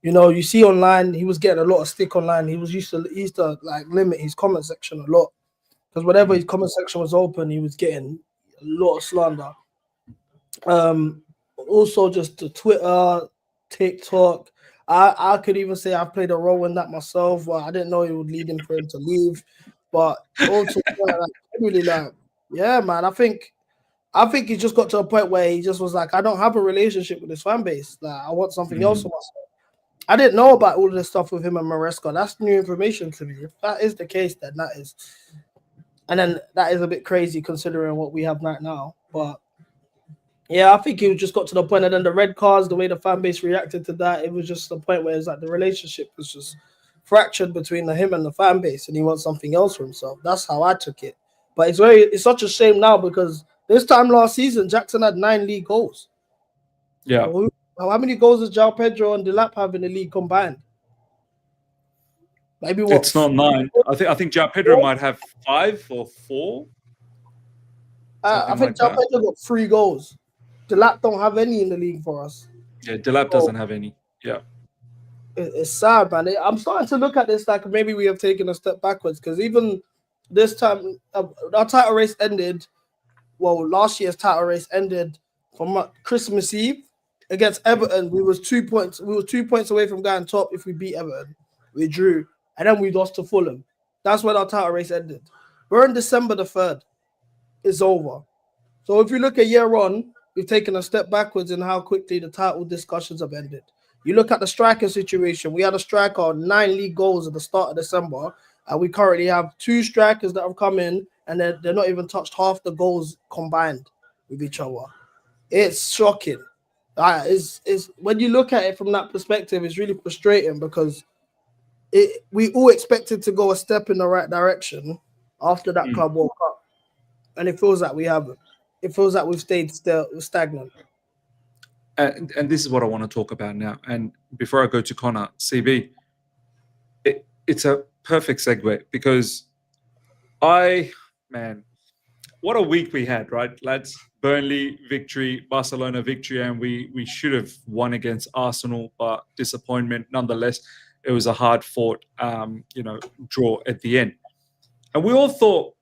Speaker 3: you see online, he was getting a lot of stick online. He used to like limit his comment section a lot, because whenever his comment section was open, he was getting a lot of slander. Also just the Twitter, TikTok. I could even say I've played a role in that myself. Well, I didn't know it would lead him for him to leave, but also yeah, man. I think he just got to a point where he just was like, I don't have a relationship with this fan base. Like, I want something else for myself. I didn't know about all this stuff with him and Maresca. That's new information to me. If that is the case, then that is a bit crazy considering what we have right now. But yeah, I think he just got to the point, and then the red cards, the way the fan base reacted to that, it was just the point where it's like the relationship was just fractured between him and the fan base, and he wants something else for himself. That's how I took it. But it's such a shame now, because this time last season, Jackson had 9 league goals.
Speaker 2: Yeah.
Speaker 3: So how many goals does João Pedro and Delap have in the league combined? Maybe what?
Speaker 2: It's not 9. I think João Pedro might have 5 or 4.
Speaker 3: I think João Pedro got 3 goals. Delap don't have any in the league for us.
Speaker 2: Yeah, Delap doesn't have any. Yeah.
Speaker 3: It's sad, man. I'm starting to look at this like maybe we have taken a step backwards, because even this time, our title race ended. Well, last year's title race ended from Christmas Eve against Everton. We was 2 points. We were 2 points away from going top if we beat Everton. We drew, and then we lost to Fulham. That's when our title race ended. We're in December the 3rd. It's over. So if you look a year on, we've taken a step backwards in how quickly the title discussions have ended. You look at the striker situation. We had a striker on 9 league goals at the start of December, and we currently have 2 strikers that have come in, and they're not even touched half the goals combined with each other. It's shocking. It's when you look at it from that perspective, it's really frustrating, because we all expected to go a step in the right direction after that Club World Cup, and it feels like we haven't. It feels like we've stayed still stagnant.
Speaker 2: And this is what I want to talk about now. And before I go to Connor, CB, it's a perfect segue, because what a week we had, right, lads? Burnley victory, Barcelona victory, and we should have won against Arsenal, but disappointment nonetheless. It was a hard-fought, draw at the end. And we all thought,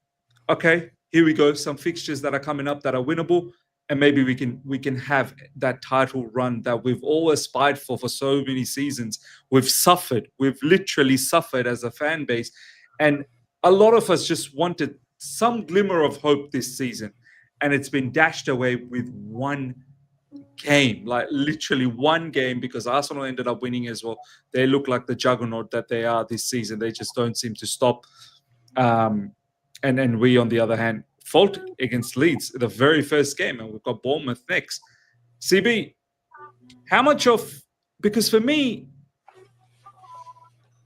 Speaker 2: okay, here we go, some fixtures that are coming up that are winnable, and maybe we can have that title run that we've all aspired for so many seasons. We've literally suffered as a fan base, and a lot of us just wanted some glimmer of hope this season, and it's been dashed away with one game, like literally one game, because Arsenal ended up winning as well. They look like the juggernaut that they are this season. They just don't seem to stop. and we, on the other hand, faltered against Leeds the very first game, and we've got Bournemouth next. CB, how much of, because for me,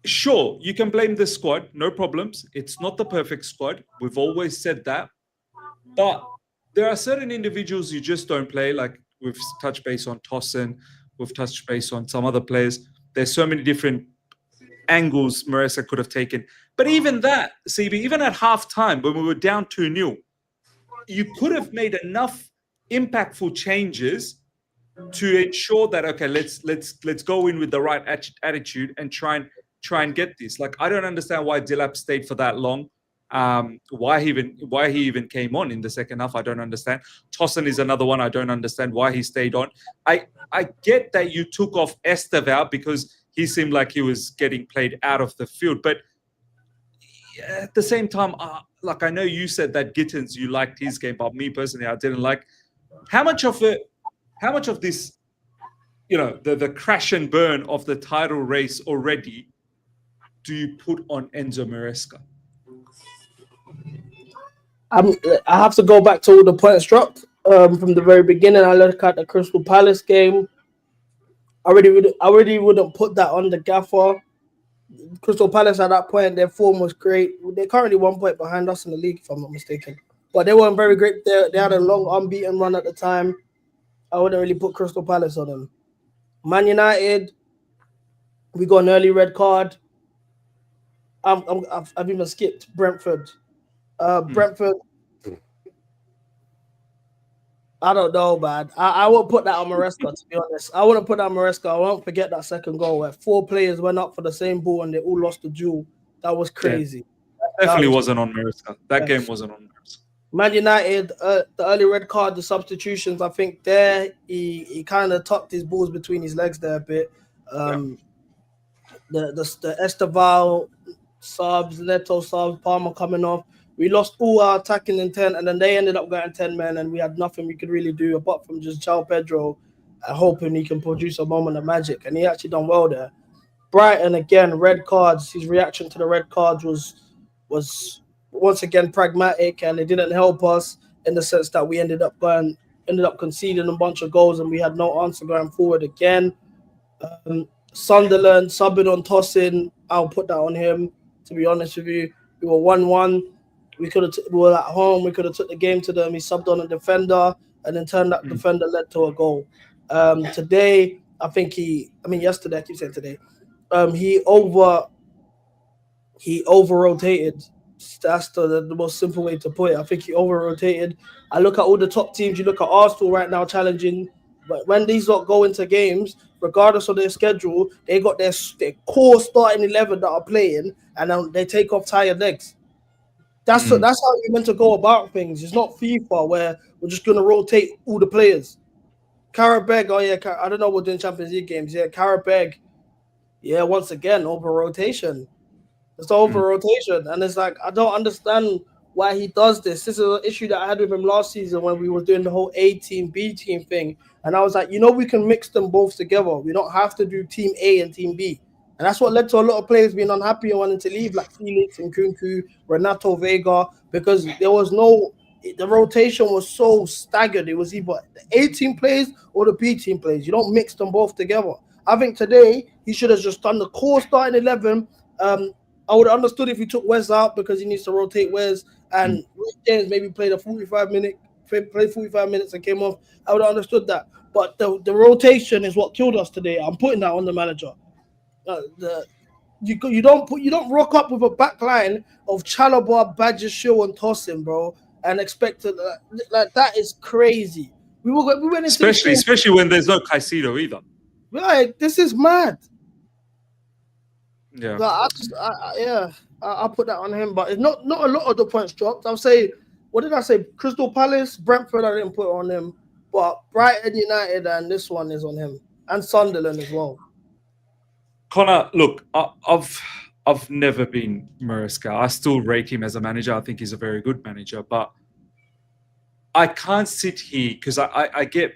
Speaker 2: sure, you can blame the squad, no problems. It's not the perfect squad. We've always said that. But there are certain individuals you just don't play, like we've touched base on Tosin, we've touched base on some other players. There's so many different angles Maresca could have taken. But even that, CB, even at halftime when we were down 2-0, you could have made enough impactful changes to ensure that, okay, let's go in with the right attitude and try and get this. Like, I don't understand why Delap stayed for that long. Why he even came on in the second half, I don't understand. Tosin is another one I don't understand why he stayed on. I get that you took off Esteval because he seemed like he was getting played out of the field, but at the same time, like I know you said that Gittens, you liked his game, but me personally, I didn't like. How much of this, the crash and burn of the title race already do you put on Enzo Maresca?
Speaker 3: I have to go back to all the points dropped from the very beginning. I look at the Crystal Palace game. I already wouldn't put that on the gaffer. Crystal Palace at that point, their form was great. They're currently 1 point behind us in the league, if I'm not mistaken. But they weren't very great. They had a long unbeaten run at the time. I wouldn't really put Crystal Palace on them. Man United, we got an early red card. I've even skipped Brentford. Brentford, I don't know, man. I won't put that on Maresca, to be honest. I wouldn't put that on Maresca. I won't forget that second goal where 4 players went up for the same ball and they all lost the duel. That was crazy.
Speaker 2: Yeah, definitely wasn't on Maresca. That game wasn't on Maresca.
Speaker 3: Man United, the early red card, the substitutions, I think there, he kind of tucked his balls between his legs there a bit. The Esteval subs, Neto subs, Palmer coming off. We lost all our attacking intent, and then they ended up going 10 men, and we had nothing we could really do apart from just João Pedro hoping he can produce a moment of magic, and he actually done well there. Brighton, again, red cards. His reaction to the red cards was once again pragmatic, and it didn't help us in the sense that we ended up conceding a bunch of goals, and we had no answer going forward again. Sunderland, subbing on Tosin, I'll put that on him, to be honest with you. We were 1-1. We were at home. We could have took the game to them. He subbed on a defender, and in turn, that defender led to a goal. Today, yesterday, I keep saying today, he over-rotated. That's the most simple way to put it. I think he over-rotated. I look at all the top teams. You look at Arsenal right now challenging, but when these lot go into games, regardless of their schedule, they got their core starting 11 that are playing, and then they take off tired legs. That's how you're meant to go about things. It's not FIFA where we're just going to rotate all the players. Karabeg, I don't know what doing Champions League games. Yeah, Karabeg, once again, over-rotation. It's over-rotation. And it's like, I don't understand why he does this. This is an issue that I had with him last season when we were doing the whole A team, B team thing. And I was like, we can mix them both together. We don't have to do Team A and Team B. And that's what led to a lot of players being unhappy and wanting to leave, like Felix and Kunku, Renato Vega, because the rotation was so staggered. It was either the A team plays or the B team plays. You don't mix them both together. I think today he should have just done the core starting 11. I would have understood if he took Wes out because he needs to rotate Wes, and James maybe played 45 minutes and came off. I would have understood that. But the rotation is what killed us today. I'm putting that on the manager. You don't rock up with a back line of Chalobah, Badger, and Tosin, bro, and expect to like that is crazy. We went into
Speaker 2: especially when there's no Caicedo either.
Speaker 3: Right, this is mad.
Speaker 2: Yeah,
Speaker 3: I'll put that on him, but it's not a lot of the points dropped. I'll say, what did I say? Crystal Palace, Brentford, I didn't put on him, but Brighton, United, and this one is on him, and Sunderland as well.
Speaker 2: Connor, look, I've never been Maresca. I still rate him as a manager. I think he's a very good manager, but I can't sit here because I get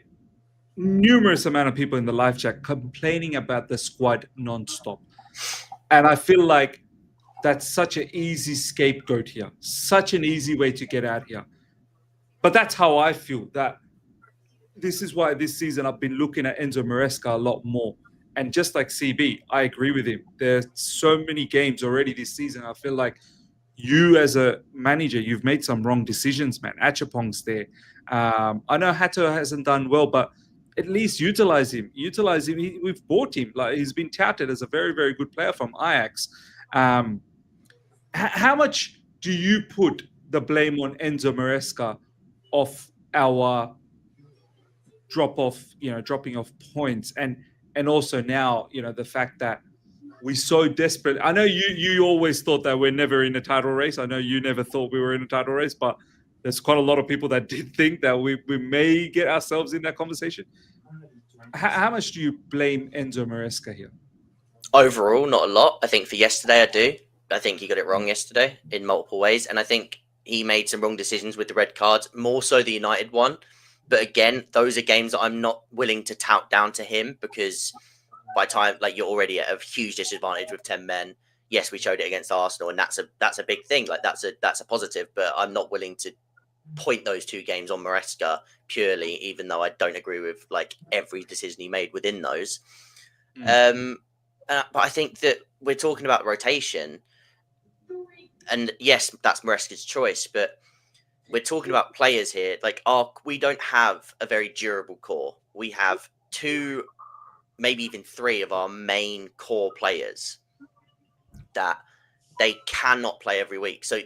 Speaker 2: numerous amount of people in the live chat complaining about the squad non-stop. And I feel like that's such an easy scapegoat here, such an easy way to get out here. But that's how I feel. That this is why this season I've been looking at Enzo Maresca a lot more. And just like CB, I agree with him. There's so many games already this season. I feel like you as a manager, you've made some wrong decisions, man. Achapong's there. I know Hato hasn't done well, but at least utilize him. Utilize him. We've bought him. Like, he's been touted as a very, very good player from Ajax. How much do you put the blame on Enzo Maresca of our dropping off points, and also now, the fact that we're so desperate? I know you always thought that we're never in a title race. I know you never thought we were in a title race, but there's quite a lot of people that did think that we may get ourselves in that conversation. How much do you blame Enzo Maresca here?
Speaker 4: Overall, not a lot. I think for yesterday, I do. I think he got it wrong yesterday in multiple ways, and I think he made some wrong decisions with the red cards, more so the United one. But again, those are games that I'm not willing to tout down to him, because by time, like, you're already at a huge disadvantage with 10 men. Yes, we showed it against Arsenal, and that's a big thing. Like, that's a positive, but I'm not willing to point those two games on Maresca purely, even though I don't agree with like every decision he made within those. But I think that we're talking about rotation, and yes, that's Maresca's choice, but we're talking about players here. Like, we don't have a very durable core. We have two, maybe even three of our main core players that they cannot play every week. So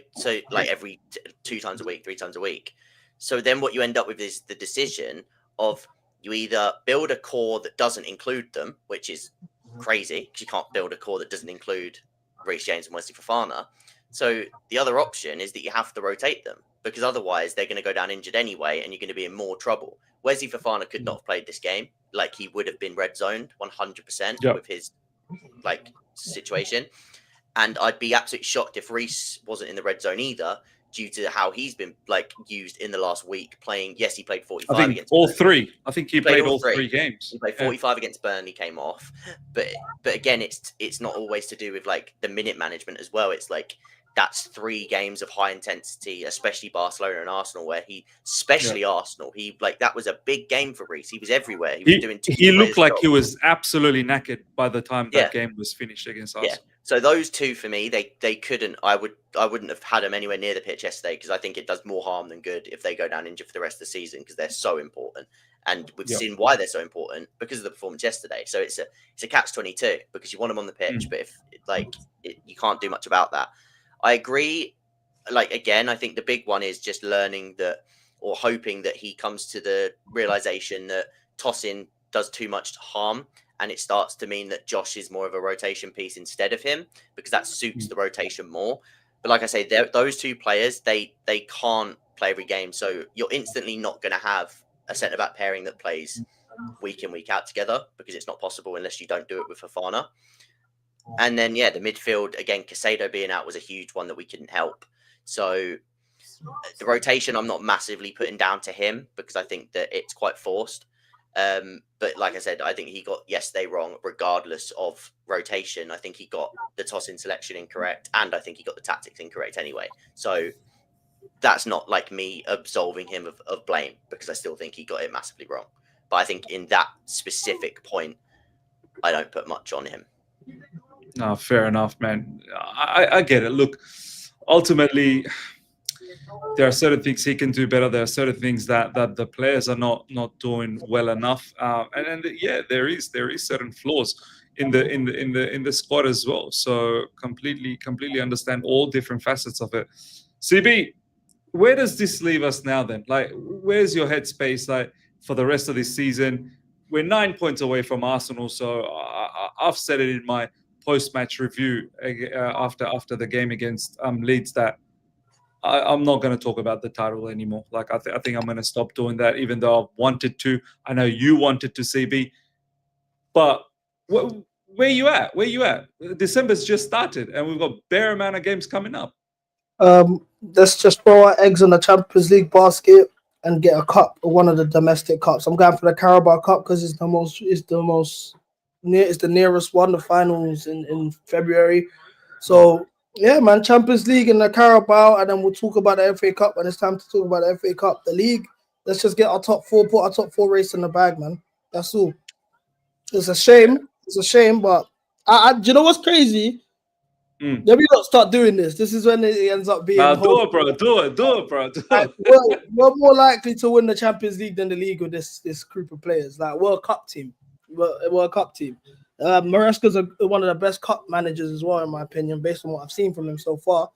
Speaker 4: like every 2 times a week, 3 times a week. So then what you end up with is the decision of you either build a core that doesn't include them, which is crazy because you can't build a core that doesn't include Reece James and Wesley Fofana. So the other option is that you have to rotate them, because otherwise they're going to go down injured anyway, and you're going to be in more trouble. Wesley Fofana could not have played this game. Like, he would have been red zoned 100% with his situation. And I'd be absolutely shocked if Reece wasn't in the red zone either, due to how he's been used in the last week playing. Yes, he played 45 against
Speaker 2: all
Speaker 4: Burnley.
Speaker 2: three. I think he played all three games.
Speaker 4: He played 45 against Burnley, came off. But again, it's not always to do with like the minute management as well. It's like, that's 3 games of high intensity, especially Barcelona and Arsenal, where Arsenal, that was a big game for Reece. He was everywhere.
Speaker 2: He looked like he was absolutely knackered by the time that game was finished against Arsenal.
Speaker 4: Yeah. So those two, for me, they couldn't. I wouldn't have had them anywhere near the pitch yesterday, because I think it does more harm than good if they go down injured for the rest of the season, because they're so important, and we've seen why they're so important because of the performance yesterday. So it's a catch-22, because you want them on the pitch, but if you can't do much about that. I agree. Like, again, I think the big one is just learning that, or hoping that he comes to the realization that Tosin does too much harm, and it starts to mean that Josh is more of a rotation piece instead of him, because that suits the rotation more. But like I say, those two players, they can't play every game. So you're instantly not going to have a centre-back pairing that plays week in, week out together, because it's not possible unless you don't do it with Fofana. And then, the midfield, again, Caicedo being out was a huge one that we couldn't help. So the rotation, I'm not massively putting down to him, because I think that it's quite forced. But like I said, I think he got yesterday wrong, regardless of rotation. I think he got the Tosin selection incorrect, and I think he got the tactics incorrect anyway. So that's not like me absolving him of blame, because I still think he got it massively wrong. But I think in that specific point, I don't put much on him.
Speaker 2: No, fair enough, man. I get it. Look, ultimately, there are certain things he can do better. There are certain things that the players are not doing well enough. And there is certain flaws in the squad as well. So completely understand all different facets of it. CB, where does this leave us now then? Like, where's your headspace like for the rest of this season? We're 9 points away from Arsenal, so I've said it in my post-match review after the game against Leeds that I'm not going to talk about the title anymore. Like, I think I'm going to stop doing that, even though I wanted to. I know you wanted to, CB. But where you at? December's just started, and we've got a bare amount of games coming up.
Speaker 3: Let's just throw our eggs in the Champions League basket and get a cup, one of the domestic cups. I'm going for the Carabao Cup because it's the nearest one. The finals in February. So Yeah, man. Champions League and the Carabao, and then we'll talk about the FA Cup when it's time to talk about the FA Cup. The league, let's just get our top four, put our top four race in the bag, man. That's all. It's a shame. It's a shame, but do you know what's crazy? Then we don't start doing this. This is when it ends up being.
Speaker 2: Do it, bro. Do it, bro. Do it.
Speaker 3: We're more likely to win the Champions League than the league with this group of players. Like World Cup team. World Cup team. Maresca's one of the best cup managers as well, in my opinion, based on what I've seen from him so far.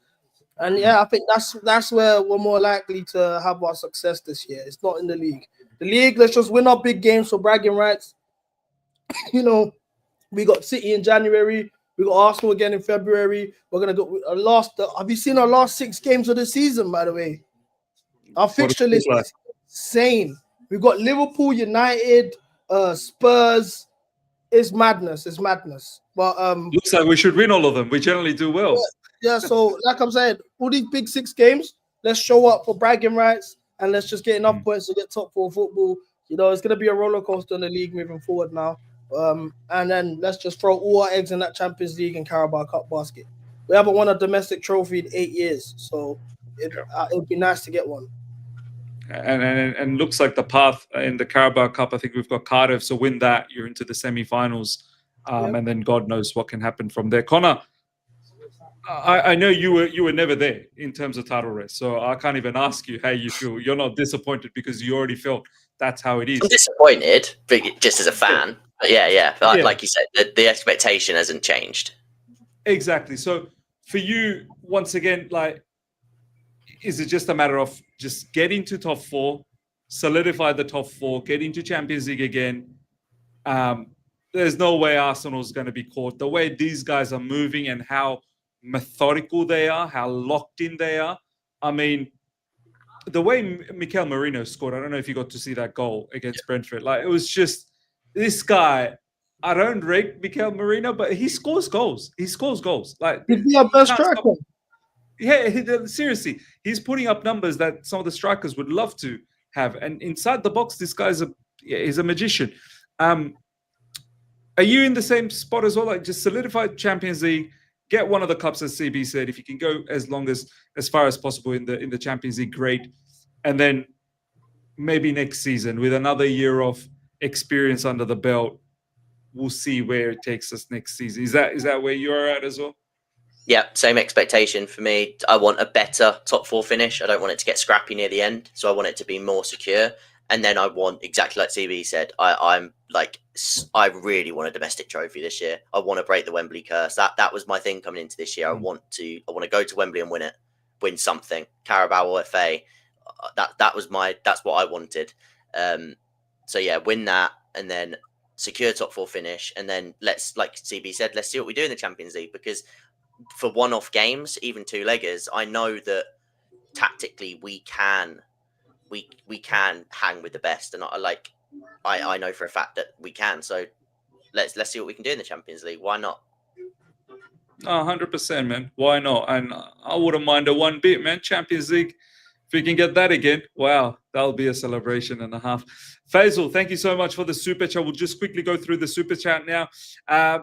Speaker 3: And yeah, I think that's where we're more likely to have our success this year. It's not in the league. The league, let's just win our big games for bragging rights. You know, we got City in January. We got Arsenal again in February. We're gonna go our last. Have you seen our last 6 games of the season? By the way, our fixture list is insane. We've got Liverpool, United, Spurs. It's madness. It's madness. But
Speaker 2: looks like we should win all of them. We generally do well.
Speaker 3: Yeah. So, like I'm saying, all these big 6 games, let's show up for bragging rights and let's just get enough points to get top 4 football. You know, it's gonna be a roller coaster in the league moving forward now. And then let's just throw all our eggs in that Champions League and Carabao Cup basket. We haven't won a domestic trophy in 8 years, so it'd be nice to get one.
Speaker 2: And looks like the path in the Carabao Cup, I think we've got Cardiff, so win that, you're into the semi-finals, and then God knows what can happen from there. Connor, I know you were never there in terms of title race, so I can't even ask you how you feel. You're not disappointed because you already felt that's how it is.
Speaker 4: I'm disappointed, just as a fan. But yeah. Like you said, the expectation hasn't changed.
Speaker 2: Exactly. So for you, once again, like, is it just a matter of just getting to top 4, solidify the top 4, get into Champions League again? There's no way Arsenal's going to be caught. The way these guys are moving and how methodical they are, how locked in they are. I mean, the way Mikel Merino scored, I don't know if you got to see that goal against Brentford. Like, it was just, this guy, I don't rate Mikel Merino, but he scores goals. He scores goals. Like,
Speaker 3: he'd be our best striker.
Speaker 2: Yeah, seriously. He's putting up numbers that some of the strikers would love to have. And inside the box, this guy's is a magician. Are you in the same spot as well? Like, just solidify Champions League, get one of the cups, as CB said. If you can go as far as possible in the Champions League, great. And then maybe next season, with another year of experience under the belt, we'll see where it takes us next season. Is that where you're at as well?
Speaker 4: Yeah, same expectation for me. I want a better top 4 finish. I don't want it to get scrappy near the end, so I want it to be more secure. And then I want, exactly like CB said, I really want a domestic trophy this year. I want to break the Wembley curse. That was my thing coming into this year. I want to go to Wembley and win something, Carabao or FA. That's what I wanted. So yeah, win that and then secure top 4 finish, and then let's, like CB said, let's see what we do in the Champions League, because for one-off games, even 2-leggers, I know that tactically we can hang with the best, and I know for a fact that we can. So let's see what we can do in the Champions League. Why not?
Speaker 2: 100%, man. Why not? And I wouldn't mind a one bit, man. Champions League. If we can get that again, wow, that'll be a celebration and a half. Faisal, thank you so much for the super chat. We'll just quickly go through the super chat now.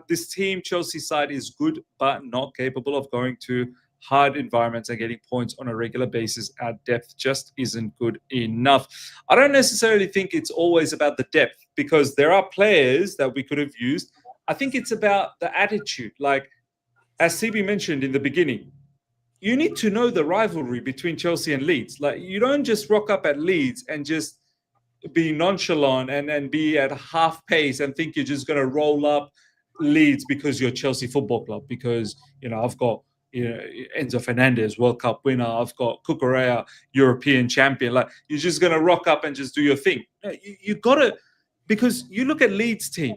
Speaker 2: This team, Chelsea side, is good, but not capable of going to hard environments and getting points on a regular basis. Our depth just isn't good enough. I don't necessarily think it's always about the depth, because there are players that we could have used. I think it's about the attitude. Like, as CB mentioned in the beginning, you need to know the rivalry between Chelsea and Leeds. Like, you don't just rock up at Leeds and just be nonchalant and be at half pace and think you're just going to roll up Leeds because you're Chelsea Football Club. Because, I've got, Enzo Fernandez, World Cup winner. I've got Cucurella, European champion. Like, you're just going to rock up and just do your thing. You got to, because you look at Leeds team,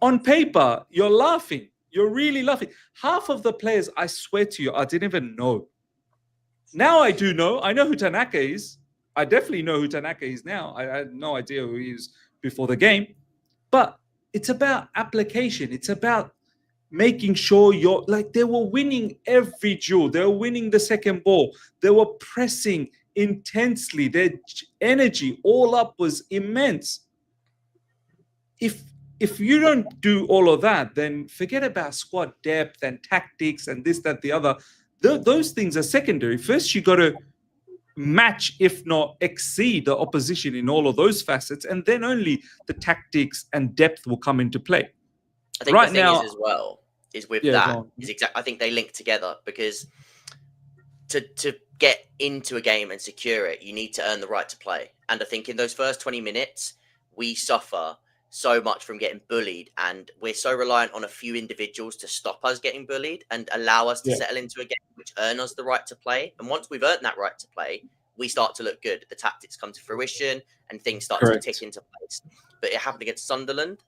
Speaker 2: on paper, you're laughing. You're really laughing. Half of the players, I swear to you, I didn't even know. Now I do know. I know who Tanaka is. I definitely know who Tanaka is now. I had no idea who he is before the game. But it's about application. It's about making sure they were winning every duel. They were winning the second ball. They were pressing intensely. Their energy all up was immense. If if you don't do all of that, then forget about squad depth and tactics and this, that, the other. Those things are secondary. First, you got to match, if not exceed, the opposition in all of those facets, and then only the tactics and depth will come into play.
Speaker 4: I think
Speaker 2: right
Speaker 4: the thing
Speaker 2: now,
Speaker 4: is as well is with
Speaker 2: Yeah, go
Speaker 4: that
Speaker 2: on.
Speaker 4: is exactly. I think they link together because to get into a game and secure it, you need to earn the right to play. And I think in those first 20 minutes, we suffer so much from getting bullied, and we're so reliant on a few individuals to stop us getting bullied and allow us to
Speaker 2: Yeah.
Speaker 4: settle into a game which earn us the right to play. And once we've earned that right to play, we start to look good. The tactics come to fruition and things start
Speaker 2: Correct.
Speaker 4: to tick into place. But it happened against Sunderland.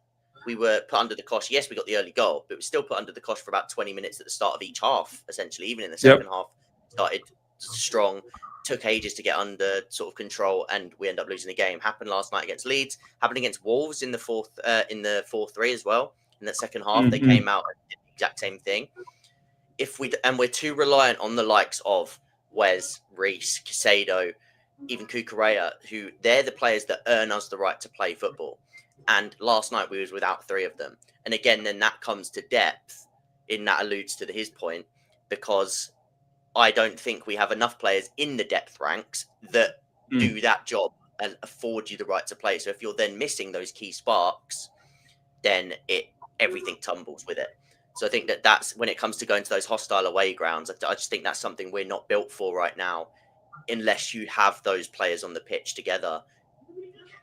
Speaker 4: We were put under the cosh. Yes, we got the early goal, but we still put under the cosh for about 20 minutes at the start of each half, essentially. Even in the second half, started strong, took ages to get under sort of control, and we end up losing the game. Happened last night against Leeds, happened against Wolves in the 4-3 as well. In that second half, they came out and did the exact same thing. We're too reliant on the likes of Wes, Reece, Casado, even Cucurella, who they're the players that earn us the right to play football. And last night we was without three of them. And again, then that comes to depth, and that alludes to his point, because I don't think we have enough players in the depth ranks that do that job and afford you the right to play. So if you're then missing those key sparks, then everything tumbles with it. So I think that's when it comes to going to those hostile away grounds. I just think that's something we're not built for right now, unless you have those players on the pitch together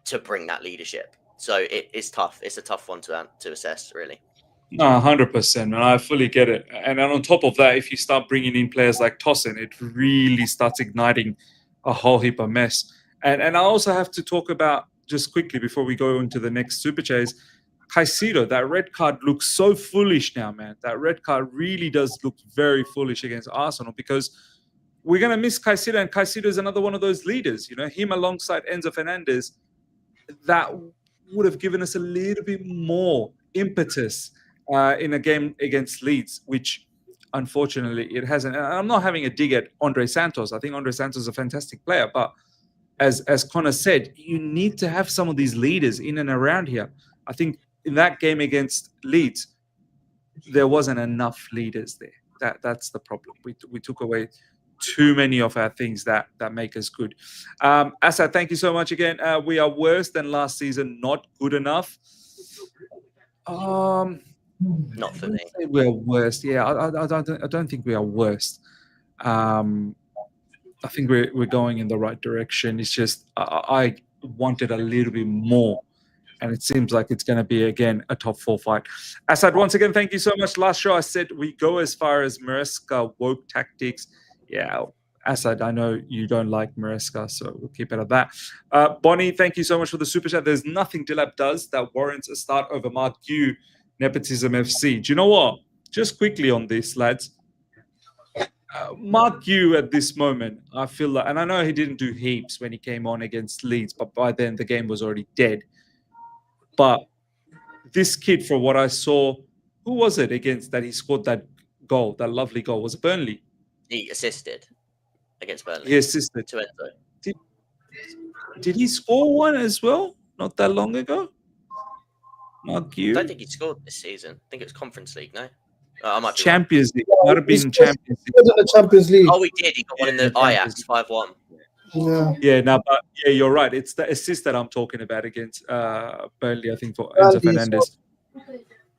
Speaker 4: to bring that leadership. So it's tough. It's a tough one to assess, really.
Speaker 2: No, 100%, and I fully get it. And on top of that, if you start bringing in players like Tosin, it really starts igniting a whole heap of mess. And I also have to talk about, just quickly before we go into the next Super Chase, Caicedo. That red card looks so foolish now, man. That red card really does look very foolish against Arsenal, because we're going to miss Caicedo, and Caicedo is another one of those leaders. You know, him alongside Enzo Fernandez, that would have given us a little bit more impetus in a game against Leeds, which unfortunately it hasn't. And I'm not having a dig at Andre Santos. I think Andre Santos is a fantastic player, but as Connor said, you need to have some of these leaders in and around here. I think in that game against Leeds, there wasn't enough leaders there. That's the problem. We took away too many of our things that make us good. Asad, thank you so much again. We are worse than last season, not good enough.
Speaker 4: Not for me.
Speaker 2: We're worst. Yeah, I don't think we are worst. I think we're going in the right direction. It's just I wanted a little bit more, and it seems like it's going to be again a top 4 fight. Asad, once again, thank you so much. Last show I said we go as far as Maresca woke tactics. Yeah, Asad, I know you don't like Maresca, so we'll keep it at that. Bonnie, thank you so much for the super chat. There's nothing Delap does that warrants a start over Mark Yu, Nepotism FC. Do you know what? Just quickly on this, lads. Mark Yu at this moment, I feel like, and I know he didn't do heaps when he came on against Leeds, but by then the game was already dead. But this kid, from what I saw, who was it against that he scored that goal, that lovely goal? Was it Burnley?
Speaker 4: He assisted against Burnley.
Speaker 2: He assisted
Speaker 4: to Enzo.
Speaker 2: Did he score one as well? Not that long ago? Mark Yu?
Speaker 4: I don't think he scored this season. I think it was Conference League, no? I might be
Speaker 2: Champions League. Might have been Champions League.
Speaker 3: In the Champions League.
Speaker 4: Oh, he did. He got one in the Ajax 5-1.
Speaker 3: Yeah.
Speaker 2: Yeah, no, but yeah, you're right. It's the assist that I'm talking about against Burnley, I think, for Enzo Fernandez.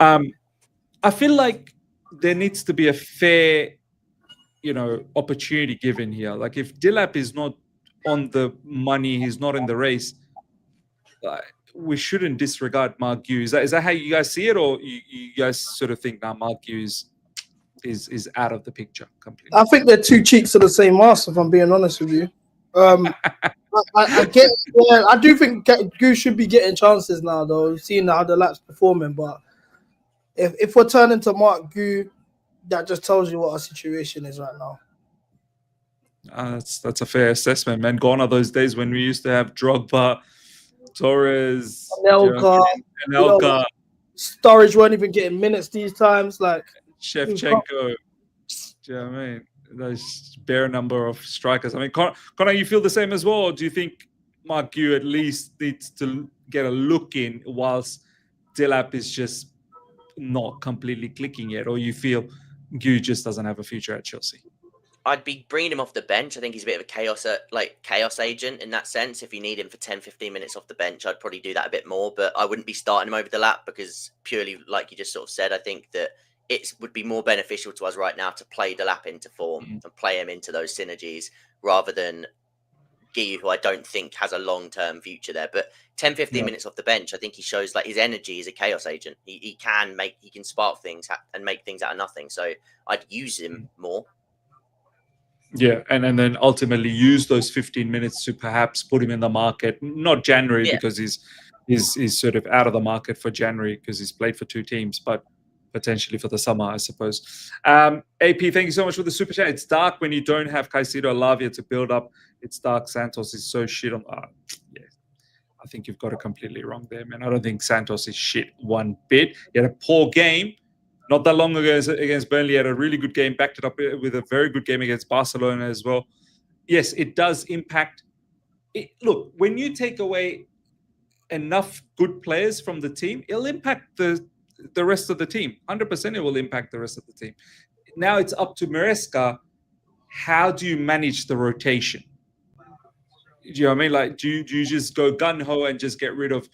Speaker 2: I feel like there needs to be a fair, opportunity given here. Like if Delap is not on the money, he's not in the race, we shouldn't disregard Mark Yu. Is that how you guys see it, or you guys sort of think now Mark Yu is out of the picture completely?
Speaker 3: I think they're two cheeks of the same mask, if I'm being honest with you. I get. Yeah, I do think Gu should be getting chances now, though. Seeing how the Delap's performing, but if we're turning to Mark Gu, that just tells you what our situation is right now.
Speaker 2: That's a fair assessment, man. Gone are those days when we used to have Drogba, Torres, Anelka,
Speaker 3: Sturridge weren't even getting minutes these times. Like
Speaker 2: Shevchenko. Do you know what I mean? Those bare number of strikers. I mean, Connor, you feel the same as well? Or do you think Mark Yu at least needs to get a look in whilst Delap is just not completely clicking yet, or you feel Gu just doesn't have a future at Chelsea?
Speaker 4: I'd be bringing him off the bench. I think he's a bit of a chaos agent in that sense. If you need him for 10, 15 minutes off the bench, I'd probably do that a bit more. But I wouldn't be starting him over Delap because purely, like you just sort of said, I think that it would be more beneficial to us right now to play Delap into form and play him into those synergies rather than Guy, who I don't think has a long-term future there. But 10, 15 minutes off the bench, I think he shows like his energy is a chaos agent. He can spark things and make things out of nothing. So I'd use him more.
Speaker 2: Yeah, and then ultimately use those 15 minutes to perhaps put him in the market. Not January because he's sort of out of the market for January because he's played for 2 teams, but potentially for the summer, I suppose. AP, thank you so much for the super chat. It's dark when you don't have Caicedo Lavia to build up. It's dark. Santos is so shit on. Yeah, I think you've got it completely wrong there, man. I don't think Santos is shit one bit. He had a poor game. Not that long ago against Burnley, he had a really good game, backed it up with a very good game against Barcelona as well. Yes, it does impact. Look, when you take away enough good players from the team, it'll impact the rest of the team. 100% it will impact the rest of the team. Now it's up to Maresca. How do you manage the rotation? Do you know what I mean? Like, do you just go gun-ho and just get rid of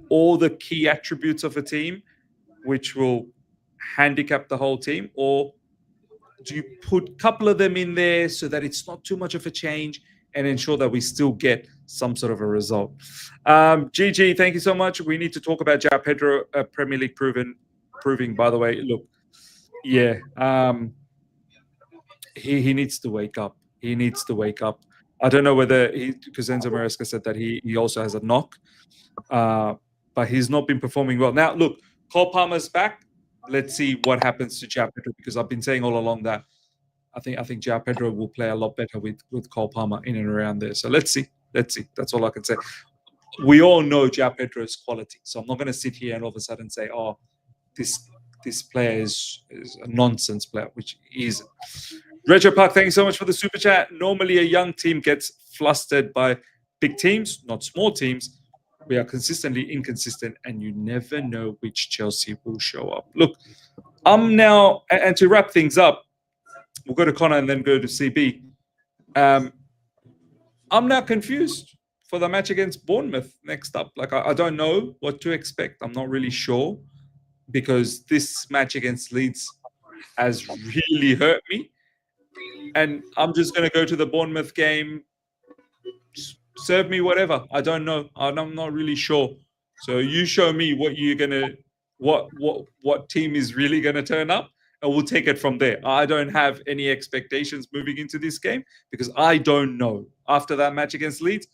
Speaker 2: all the key attributes of a team, which will handicap the whole team, or do you put a couple of them in there so that it's not too much of a change and ensure that we still get some sort of a result? GG, thank you so much. We need to talk about João Pedro, Premier League proving, by the way. Look, yeah, he needs to wake up. He needs to wake up. I don't know whether because Enzo Maresca said that he also has a knock, but he's not been performing well. Now, look, Cole Palmer's back. Let's see what happens to João Pedro, because I've been saying all along that I think João Pedro will play a lot better with Cole Palmer in and around there. So let's see. That's all I can say. We all know João Pedro's quality, so I'm not going to sit here and all of a sudden say, "Oh, this player is a nonsense player," which he isn't. Retro Park, thank you so much for the super chat. Normally, a young team gets flustered by big teams, not small teams. We are consistently inconsistent, and you never know which Chelsea will show up. Look, I'm now, and to wrap things up, we'll go to Connor and then go to CB. I'm now confused for the match against Bournemouth next up. Like, I don't know what to expect. I'm not really sure, because this match against Leeds has really hurt me. And I'm just going to go to the Bournemouth game. Serve me whatever. I don't know. I'm not really sure. So you show me what team is really gonna turn up, and we'll take it from there. I don't have any expectations moving into this game because I don't know. After that match against Leeds,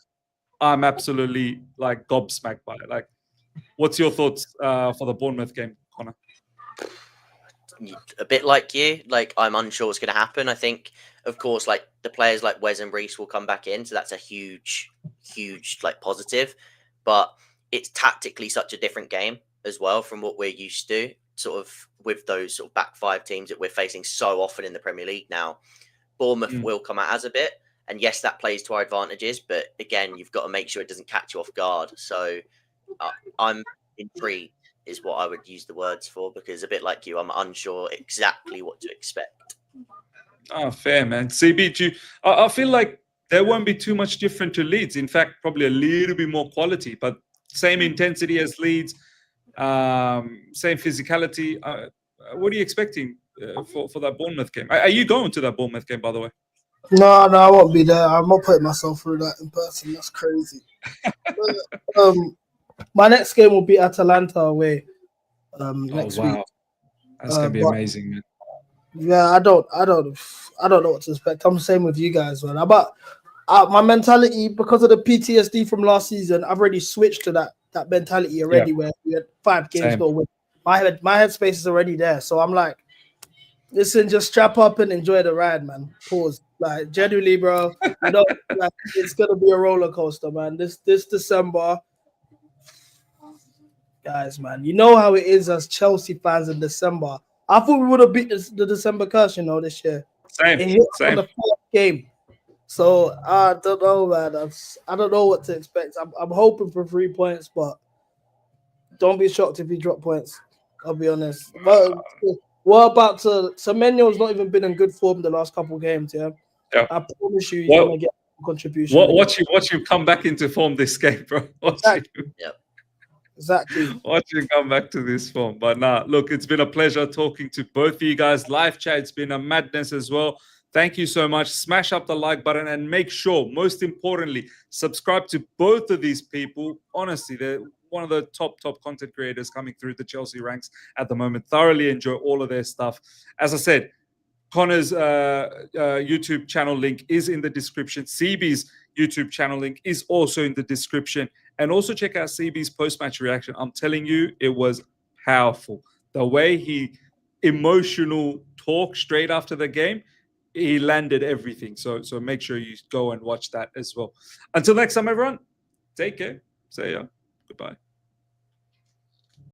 Speaker 2: I'm absolutely like gobsmacked by it. Like, what's your thoughts for the Bournemouth game, Connor?
Speaker 4: A bit like you, like I'm unsure what's going to happen. I think, of course, like the players like Wes and Reece will come back in, so that's a huge like positive. But it's tactically such a different game as well from what we're used to, sort of with those sort of back 5 teams that we're facing so often in the Premier League now. Bournemouth will come out as a bit, and yes, that plays to our advantages. But again, you've got to make sure it doesn't catch you off guard. So I'm intrigued, is what I would use the words for, because a bit like you, I'm unsure exactly what to expect.
Speaker 2: Oh, fair, man. CB, I feel like there won't be too much different to Leeds. In fact, probably a little bit more quality, but same intensity as Leeds, same physicality. What are you expecting for that Bournemouth game? Are you going to that Bournemouth game, by the way?
Speaker 3: No, I won't be there. I'm not putting myself through that in person. That's crazy. But, my next game will be Atalanta away next week.
Speaker 2: That's gonna be amazing, man.
Speaker 3: Yeah, I don't know what to expect. I'm the same with you guys, man. But my mentality, because of the PTSD from last season, I've already switched to that mentality already. Where we had 5 games to win. My headspace is already there, so I'm like, listen, just strap up and enjoy the ride, man. Pause. Like, genuinely, bro. You know, like, it's gonna be a roller coaster, man. This December. Guys, man, you know how it is as Chelsea fans in December. I thought we would have beat the December curse, this year.
Speaker 2: Same.
Speaker 3: On the 4th game. So I don't know, man. I don't know what to expect. I'm hoping for 3 points, but Don't be shocked if he drop points. I'll be honest. But we're about to. Semenyo's not even been in good form the last couple games. Yeah, I promise you, he's gonna get a contribution.
Speaker 2: Watch you come back into form this game, bro.
Speaker 3: Exactly.
Speaker 2: Watch you come back to this form. But nah, look, it's been a pleasure talking to both of you guys. Live chat, it's been a madness as well. Thank you so much. Smash up the like button and make sure, most importantly, subscribe to both of these people. Honestly, they're one of the top content creators coming through the Chelsea ranks at the moment. Thoroughly enjoy all of their stuff. As I said, Connor's YouTube channel link is in the description. CB's YouTube channel link is also in the description. And also check out CB's post-match reaction. I'm telling you, it was powerful. The way he emotional talk straight after the game, he landed everything. So make sure you go and watch that as well. Until next time, everyone, take care. See ya. Goodbye.